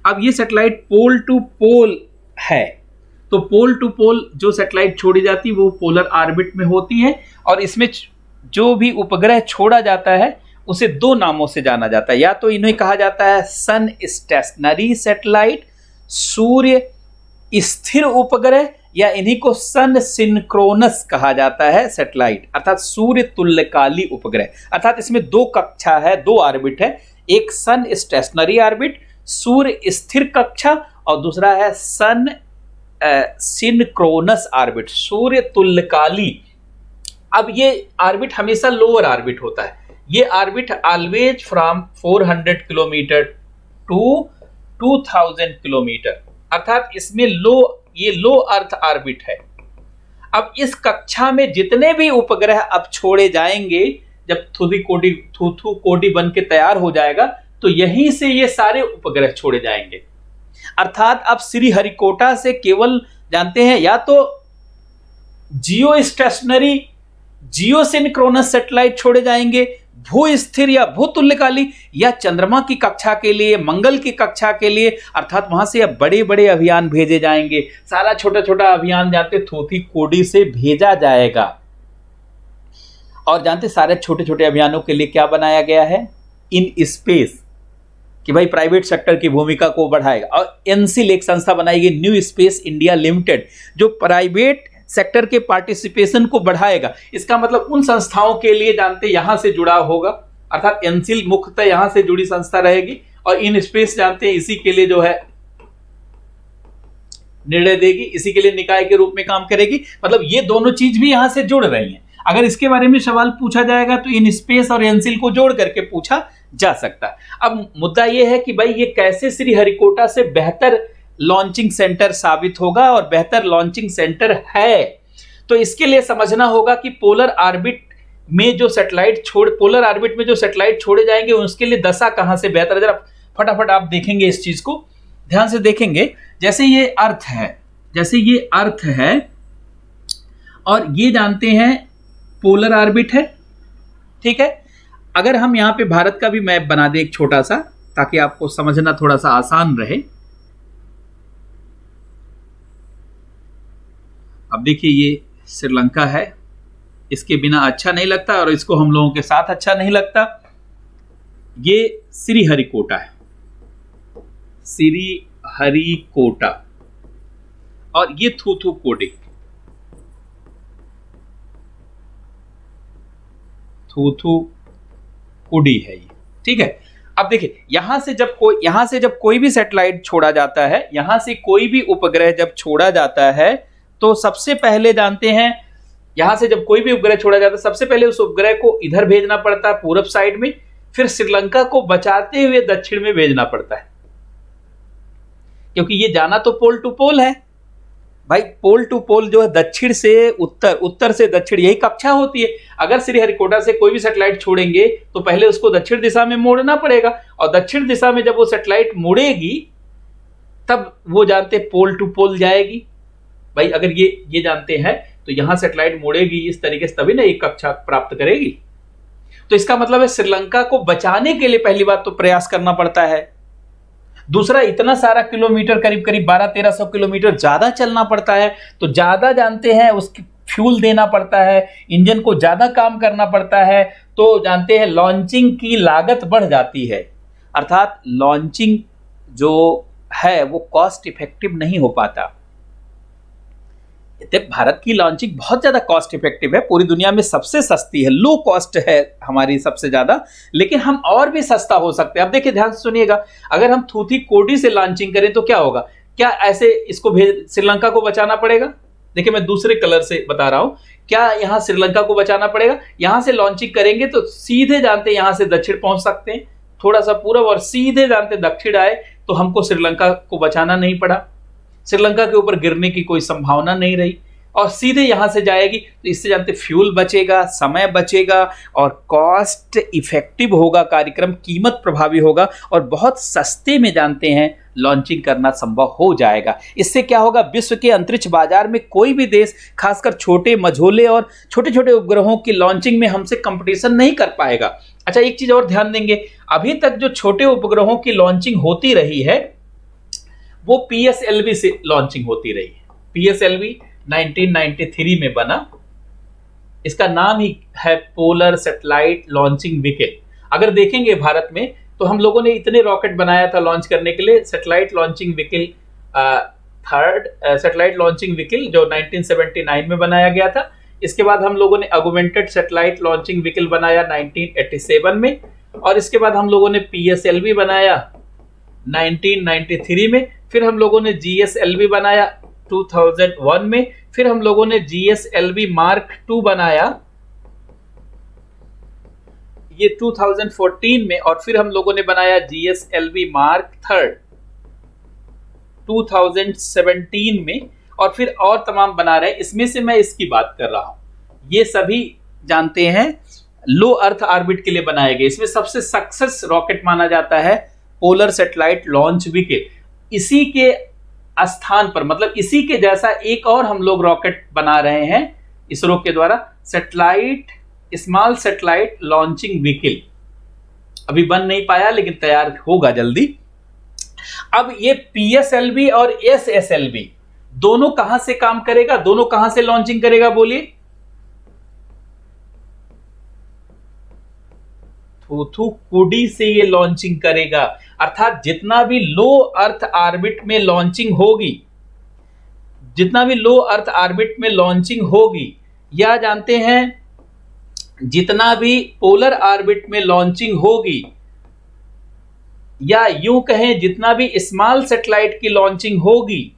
अब ये सैटेलाइट पोल टू पोल है, तो पोल टू पोल जो सैटेलाइट छोड़ी जाती है वो पोलर ऑर्बिट में होती है, और इसमें जो भी उपग्रह छोड़ा जाता है उसे दो नामों से जाना जाता है। या तो इन्हें कहा जाता है सन स्टेशनरी सैटेलाइट, सूर्य स्थिर उपग्रह, या इन्हीं को सन सिंक्रोनस कहा जाता है सैटेलाइट, अर्थात सूर्य तुल्यकाली उपग्रह। अर्थात इसमें दो कक्षा है, दो ऑर्बिट है, एक सन स्टेशनरी ऑर्बिट सूर्य स्थिर कक्षा, और दूसरा है सन सिंक्रोनस ऑर्बिट सूर्य तुल्यकाली। अब ये ऑर्बिट हमेशा लोअर ऑर्बिट होता है, ये orbit always from 400 kilometre to 2000 kilometre, अर्थात इसमें ये लो अर्थ ऑर्बिट है। अब इस कक्षा में जितने भी उपग्रह अब छोड़े जाएंगे, जब थूथू कोडी बन के तैयार हो जाएगा तो यहीं से ये सारे उपग्रह छोड़े जाएंगे। अर्थात अब श्रीहरिकोटा से केवल जानते हैं या तो जियो स्टेशनरी जियो सिंक्रोनस सैटेलाइट छोड़े जाएंगे, भू स्थिर या भू तुल्यकाली, या चंद्रमा की कक्षा के लिए, मंगल की कक्षा के लिए, अर्थात वहां से अब बड़े बड़े अभियान भेजे जाएंगे। सारा छोटा छोटा अभियान जानते थूथी कोडी से भेजा जाएगा। और जानते सारे छोटे छोटे अभियानों के लिए क्या बनाया गया है, इन स्पेस, कि भाई प्राइवेट सेक्टर की भूमिका को बढ़ाएगा। और एनसील एक संस्था बनाएगी न्यू स्पेस इंडिया लिमिटेड, जो प्राइवेट सेक्टर के पार्टिसिपेशन को बढ़ाएगा। इसका मतलब उन संस्थाओं के लिए जानते यहां से जुड़ा होगा, अर्थात एनसील मुख्यतः यहां से जुड़ी संस्था रहेगी, और इन स्पेस जानते हैं इसी के लिए जो है निर्णय देगी, इसी के लिए निकाय के रूप में काम करेगी। मतलब ये दोनों चीज भी यहां से जुड़ रही हैं। अगर इसके बारे में सवाल पूछा जाएगा तो इन स्पेस और एनसील को जोड़ करके पूछा जा सकता है। अब मुद्दा यह है कि भाई ये कैसे श्रीहरिकोटा से बेहतर लॉन्चिंग सेंटर साबित होगा, और बेहतर लॉन्चिंग सेंटर है। तो इसके लिए समझना होगा कि पोलर ऑर्बिट में जो सैटेलाइट छोड़े जाएंगे उसके लिए दशा कहां से बेहतर है। जरा फटाफट आप देखेंगे, इस चीज को ध्यान से देखेंगे। जैसे ये अर्थ है और ये जानते हैं पोलर ऑर्बिट है, ठीक है। अगर हम यहां पे भारत का भी मैप बना दें एक छोटा सा, ताकि आपको समझना थोड़ा सा आसान रहे। अब देखिए ये श्रीलंका है, इसके बिना अच्छा नहीं लगता और इसको हम लोगों के साथ अच्छा नहीं लगता। ये श्रीहरिकोटा है, श्रीहरिकोटा, और ये थूथुकुडी है ये, ठीक है। अब देखिए यहां से जब कोई भी सैटेलाइट छोड़ा जाता है, यहां से कोई भी उपग्रह जब छोड़ा जाता है, तो सबसे पहले जानते हैं यहां से जब कोई भी उपग्रह छोड़ा जाता है, सबसे पहले उस उपग्रह को इधर भेजना पड़ता है पूरब साइड में, फिर श्रीलंका को बचाते हुए दक्षिण में भेजना पड़ता है, क्योंकि ये जाना तो पोल टू पोल है भाई। पोल टू पोल जो है दक्षिण से उत्तर, उत्तर से दक्षिण, यही कक्षा होती है। अगर श्रीहरिकोटा से कोई भी सैटेलाइट छोड़ेंगे तो पहले उसको दक्षिण दिशा में मोड़ना पड़ेगा, और दक्षिण दिशा में जब वो सैटेलाइट मुड़ेगी तब वो जानते पोल टू पोल जाएगी। भाई अगर ये जानते हैं तो यहां सैटेलाइट मुड़ेगी इस तरीके से, तभी ना एक कक्षा प्राप्त करेगी। तो इसका मतलब है श्रीलंका को बचाने के लिए पहली बात तो प्रयास करना पड़ता है, दूसरा इतना सारा किलोमीटर, करीब 1200-1300 किलोमीटर ज्यादा चलना पड़ता है, तो ज्यादा जानते हैं उसकी फ्यूल देना पड़ता है, इंजन को ज्यादा काम करना पड़ता है, तो जानते हैं लॉन्चिंग की लागत बढ़ जाती है। अर्थात लॉन्चिंग जो है वो कॉस्ट इफेक्टिव नहीं हो पाता। भारत की लॉन्चिंग बहुत ज्यादा कॉस्ट इफेक्टिव है, पूरी दुनिया में सबसे सस्ती है, लो कॉस्ट है हमारी सबसे ज्यादा, लेकिन हम और भी सस्ता हो सकते हैं। अब देखिए ध्यान से सुनिएगा, अगर हम थूथुकुडी से लॉन्चिंग करें तो क्या होगा, क्या ऐसे इसको श्रीलंका को बचाना पड़ेगा? देखिए मैं दूसरे कलर से बता रहा हूं, क्या यहां श्रीलंका को बचाना पड़ेगा? यहां से लॉन्चिंग करेंगे तो सीधे जानते यहां से दक्षिण पहुंच सकते हैं, थोड़ा सा पूरब, और सीधे जानते दक्षिण आए तो हमको श्रीलंका को बचाना नहीं पड़ा, श्रीलंका के ऊपर गिरने की कोई संभावना नहीं रही, और सीधे यहां से जाएगी तो इससे जानते फ्यूल बचेगा, समय बचेगा, और कॉस्ट इफेक्टिव होगा कार्यक्रम, कीमत प्रभावी होगा, और बहुत सस्ते में जानते हैं लॉन्चिंग करना संभव हो जाएगा। इससे क्या होगा, विश्व के अंतरिक्ष बाजार में कोई भी देश खासकर छोटे मझोले और छोटे छोटे उपग्रहों की लॉन्चिंग में हमसे कंपटीशन नहीं कर पाएगा। अच्छा, एक चीज और ध्यान देंगे, अभी तक जो छोटे उपग्रहों की लॉन्चिंग होती रही है वो PSLV से लॉन्चिंग होती रही है। PSLV 1993 में बना, इसका नाम ही है पोलर सैटेलाइट लॉन्चिंग व्हीकल। अगर देखेंगे भारत में तो हम लोगों ने इतने रॉकेट बनाया था लॉन्च करने के लिए। Satellite launching vehicle third satellite launching vehicle जो 1979 में बनाया गया था। इसके बाद हम लोगों ने ऑगमेंटेड सैटेलाइट लॉन्चिंग व्हीकल बनाया 1987 में, और इसके बाद हम लोगों ने PSLV बनाया 1993 में, फिर हम लोगों ने GSLV बनाया 2001 में, फिर हम लोगों ने GSLV Mark II बनाया ये 2014 में, और फिर हम लोगों ने बनाया GSLV Mark III 2017 में, और फिर और तमाम बना रहे हैं। इसमें से मैं इसकी बात कर रहा हूं। ये सभी जानते हैं लो अर्थ ऑर्बिट के लिए बनाए गए। इसमें सबसे सक्सेस रॉकेट माना जाता है पोलर सैटेलाइट लॉन्च व्हीकल। इसी के स्थान पर, मतलब इसी के जैसा एक और हम लोग रॉकेट बना रहे हैं इसरो के द्वारा, स्मॉल सैटेलाइट लॉन्चिंग व्हीकल। अभी बन नहीं पाया लेकिन तैयार होगा जल्दी। अब ये PSLV और SSLV दोनों कहां से काम करेगा, दोनों कहां से लॉन्चिंग करेगा बोलिए? थूथुकुडी से ये लॉन्चिंग करेगा। अर्थात जितना भी लो अर्थ ऑर्बिट में लॉन्चिंग होगी, जितना भी लो अर्थ ऑर्बिट में लॉन्चिंग होगी, या जानते हैं जितना भी पोलर ऑर्बिट में लॉन्चिंग होगी, या यूं कहें जितना भी स्मॉल सैटेलाइट की लॉन्चिंग होगी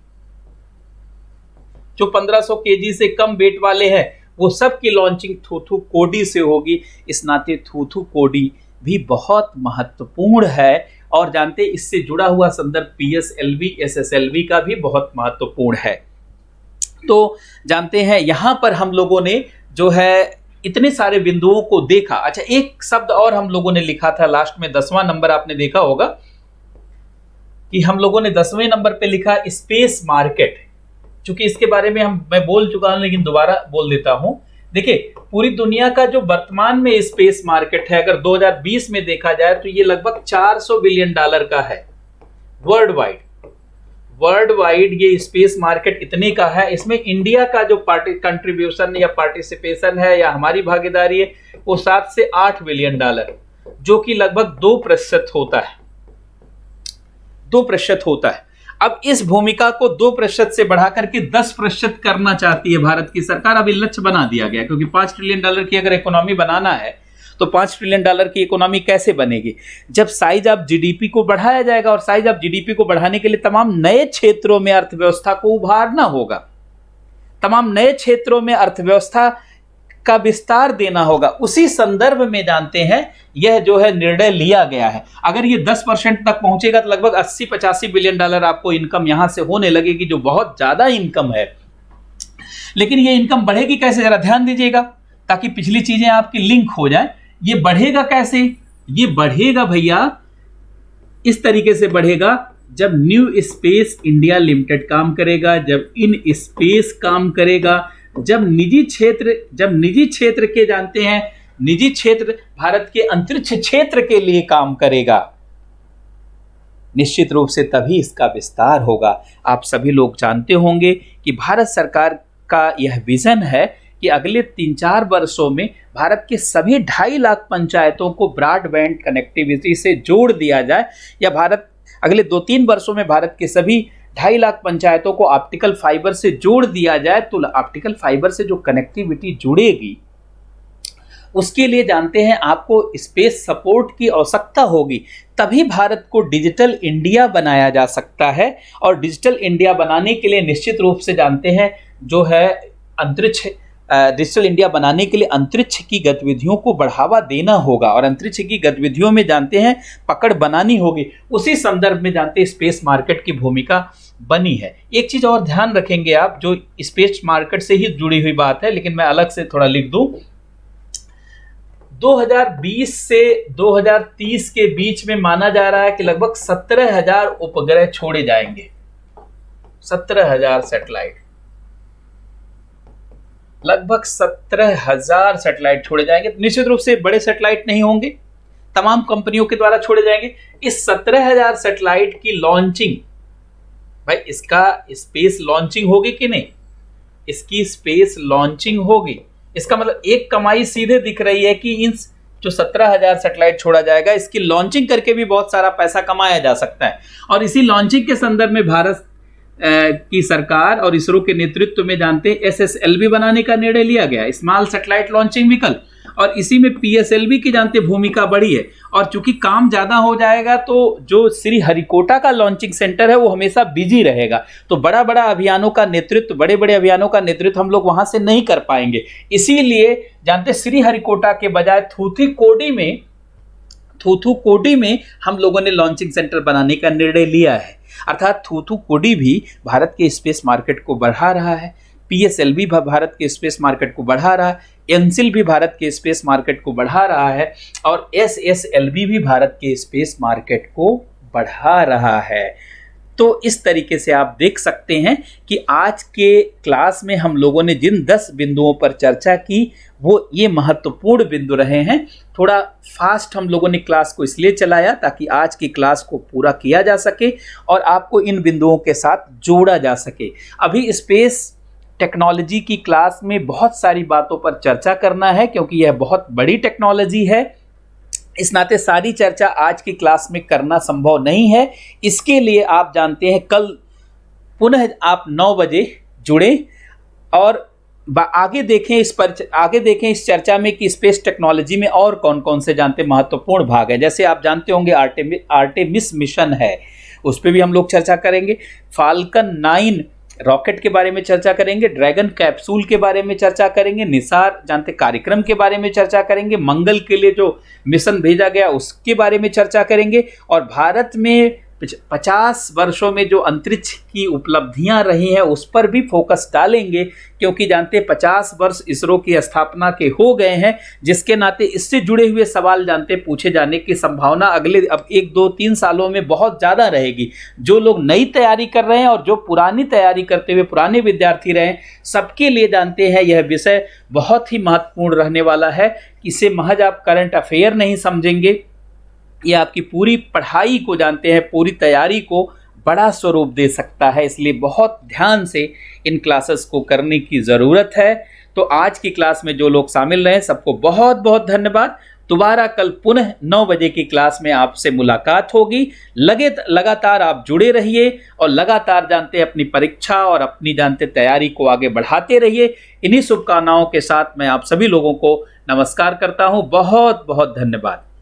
जो 1500 केजी से कम वेट वाले हैं, वो सब की लॉन्चिंग थूथुकुडी से होगी। इस नाते थूथुकुडी भी बहुत महत्वपूर्ण है, और जानते इससे जुड़ा हुआ संदर्भ PSLV SSLV का भी बहुत महत्वपूर्ण है। तो जानते हैं यहां पर हम लोगों ने जो है इतने सारे बिंदुओं को देखा। अच्छा, एक शब्द और हम लोगों ने लिखा था लास्ट में, 10वां नंबर आपने देखा होगा कि हम लोगों ने 10वें नंबर पे लिखा स्पेस मार्केट। चूंकि इसके बारे में मैं बोल चुका हूं लेकिन दोबारा बोल देता हूं। देखिए, पूरी दुनिया का जो वर्तमान में स्पेस मार्केट है, अगर 2020 में देखा जाए तो ये लगभग $400 बिलियन का है वर्ल्ड वाइड ये स्पेस मार्केट इतने का है। इसमें इंडिया का जो कंट्रीब्यूशन या पार्टिसिपेशन है या हमारी भागीदारी है वो 7 से 8 बिलियन डॉलर, जो कि लगभग 2% होता है। 2% होता है। अब इस भूमिका को 2% से बढ़ा करके 10% करना चाहती है भारत की सरकार। अभी लक्ष्य बना दिया गया, क्योंकि $5 ट्रिलियन की अगर इकोनॉमी बनाना है तो $5 ट्रिलियन की इकोनॉमी कैसे बनेगी? जब साइज ऑफ जीडीपी को बढ़ाया जाएगा, और साइज ऑफ जीडीपी को बढ़ाने के लिए तमाम नए क्षेत्रों में अर्थव्यवस्था को उभारना होगा, तमाम नए क्षेत्रों में अर्थव्यवस्था का विस्तार देना होगा। उसी संदर्भ में जानते हैं यह जो है निर्णय लिया गया है। अगर ये 10% तक पहुंचेगा तो लगभग 80-85 बिलियन डॉलर आपको इनकम यहां से होने लगेगी, जो बहुत ज्यादा इनकम है। लेकिन ये इनकम बढ़ेगी कैसे, जरा ध्यान दीजिएगा, ताकि पिछली चीजें आपकी लिंक हो जाए। ये बढ़ेगा कैसे? ये बढ़ेगा भैया इस तरीके से बढ़ेगा, जब न्यू स्पेस इंडिया लिमिटेड काम करेगा, जब इन स्पेस काम करेगा, जब निजी क्षेत्र के जानते हैं निजी क्षेत्र भारत के अंतरिक्ष क्षेत्र के लिए काम करेगा, निश्चित रूप से तभी इसका विस्तार होगा। आप सभी लोग जानते होंगे कि भारत सरकार का यह विजन है कि अगले 3-4 वर्षों में भारत के सभी 2.5 लाख पंचायतों को ब्रॉडबैंड कनेक्टिविटी से जोड़ दिया जाए, या अगले 2-3 वर्षों में भारत के सभी 2.5 लाख पंचायतों को ऑप्टिकल फाइबर से जोड़ दिया जाए। तो ऑप्टिकल फाइबर से जो कनेक्टिविटी जुड़ेगी उसके लिए जानते हैं आपको स्पेस सपोर्ट की आवश्यकता होगी, तभी भारत को डिजिटल इंडिया बनाया जा सकता है। और डिजिटल इंडिया बनाने के लिए निश्चित रूप से जानते हैं जो है डिजिटल इंडिया बनाने के लिए अंतरिक्ष की गतिविधियों को बढ़ावा देना होगा, और अंतरिक्ष की गतिविधियों में जानते हैं पकड़ बनानी होगी। उसी संदर्भ में जानते हैं स्पेस मार्केट की भूमिका बनी है। एक चीज और ध्यान रखेंगे आप, जो स्पेस मार्केट से ही जुड़ी हुई बात है, लेकिन मैं अलग से थोड़ा लिख दूं। 2020 से 2030 के बीच में माना जा रहा है कि लगभग 17,000 उपग्रह छोड़े जाएंगे। 17,000 सैटेलाइट, लगभग 17,000 सैटेलाइट छोड़े जाएंगे। निश्चित रूप से बड़े सैटेलाइट नहीं होंगे, तमाम कंपनियों के द्वारा छोड़े जाएंगे। इस 17,000 सैटेलाइट की लॉन्चिंग, भाई इसका स्पेस लॉन्चिंग होगी कि नहीं? इसकी स्पेस लॉन्चिंग होगी। इसका मतलब एक कमाई सीधे दिख रही है कि इन जो 17,000 सैटेलाइट छोड़ा जाएगा, इसकी लॉन्चिंग करके भी बहुत सारा पैसा कमाया जा सकता है। और इसी लॉन्चिंग के संदर्भ में भारत की सरकार और इसरो के नेतृत्व में जानते हैं SSLV बनाने का निर्णय लिया गया, स्मॉल सैटेलाइट लॉन्चिंग व्हीकल, और इसी में PSLV की जानते भूमिका बड़ी है। और चूंकि काम ज्यादा हो जाएगा तो जो श्री हरिकोटा का लॉन्चिंग सेंटर है वो हमेशा बिजी रहेगा, तो बड़ा बड़ा अभियानों का नेतृत्व, बड़े बड़े अभियानों का नेतृत्व हम लोग वहां से नहीं कर पाएंगे। इसीलिए जानते श्री हरिकोटा के बजाय थूथुकुडी में हम लोगों ने लॉन्चिंग सेंटर बनाने का निर्णय लिया है। अर्थात थूथुकुडी भी भारत के स्पेस मार्केट को बढ़ा रहा है, PSLV भी भारत के स्पेस मार्केट को बढ़ा रहा है, एनसिल भी भारत के स्पेस मार्केट को बढ़ा रहा है, और SSLV भी भारत के स्पेस मार्केट को बढ़ा रहा है। तो इस तरीके से आप देख सकते हैं कि आज के क्लास में हम लोगों ने जिन 10 बिंदुओं पर चर्चा की वो ये महत्वपूर्ण बिंदु रहे हैं। थोड़ा फास्ट हम लोगों ने क्लास को इसलिए चलाया ताकि आज की क्लास को पूरा किया जा सके और आपको इन बिंदुओं के साथ जोड़ा जा सके। अभी स्पेस टेक्नोलॉजी की क्लास में बहुत सारी बातों पर चर्चा करना है क्योंकि यह बहुत बड़ी टेक्नोलॉजी है। इस नाते सारी चर्चा आज की क्लास में करना संभव नहीं है। इसके लिए आप जानते हैं कल पुनः आप 9 बजे जुड़ें और आगे देखें इस चर्चा में कि स्पेस टेक्नोलॉजी में और कौन कौन से जानते महत्वपूर्ण भाग है। जैसे आप जानते होंगे आर्टेमिस मिशन है, उस पर भी हम लोग चर्चा करेंगे। फाल्कन 9 रॉकेट के बारे में चर्चा करेंगे, ड्रैगन कैप्सूल के बारे में चर्चा करेंगे, निसार जानते कार्यक्रम के बारे में चर्चा करेंगे, मंगल के लिए जो मिशन भेजा गया उसके बारे में चर्चा करेंगे, और भारत में 50 वर्षों में जो अंतरिक्ष की उपलब्धियां रही हैं उस पर भी फोकस डालेंगे क्योंकि जानते 50 वर्ष इसरो की स्थापना के हो गए हैं, जिसके नाते इससे जुड़े हुए सवाल जानते पूछे जाने की संभावना अगले अब 1, 2, 3 सालों में बहुत ज़्यादा रहेगी। जो लोग नई तैयारी कर रहे हैं और जो पुरानी तैयारी करते हुए पुराने विद्यार्थी रहे हैं, सबके लिए जानते हैं यह विषय बहुत ही महत्वपूर्ण रहने वाला है। इसे महज आप करंट अफेयर नहीं समझेंगे, ये आपकी पूरी पढ़ाई को जानते हैं, पूरी तैयारी को बड़ा स्वरूप दे सकता है। इसलिए बहुत ध्यान से इन क्लासेस को करने की ज़रूरत है। तो आज की क्लास में जो लोग शामिल रहे सबको बहुत बहुत धन्यवाद। दोबारा कल पुनः 9 बजे की क्लास में आपसे मुलाकात होगी। लगातार आप जुड़े रहिए और लगातार जानते अपनी परीक्षा और अपनी जानते तैयारी को आगे बढ़ाते रहिए। इन्हीं शुभकामनाओं के साथ मैं आप सभी लोगों को नमस्कार करता हूँ। बहुत बहुत धन्यवाद।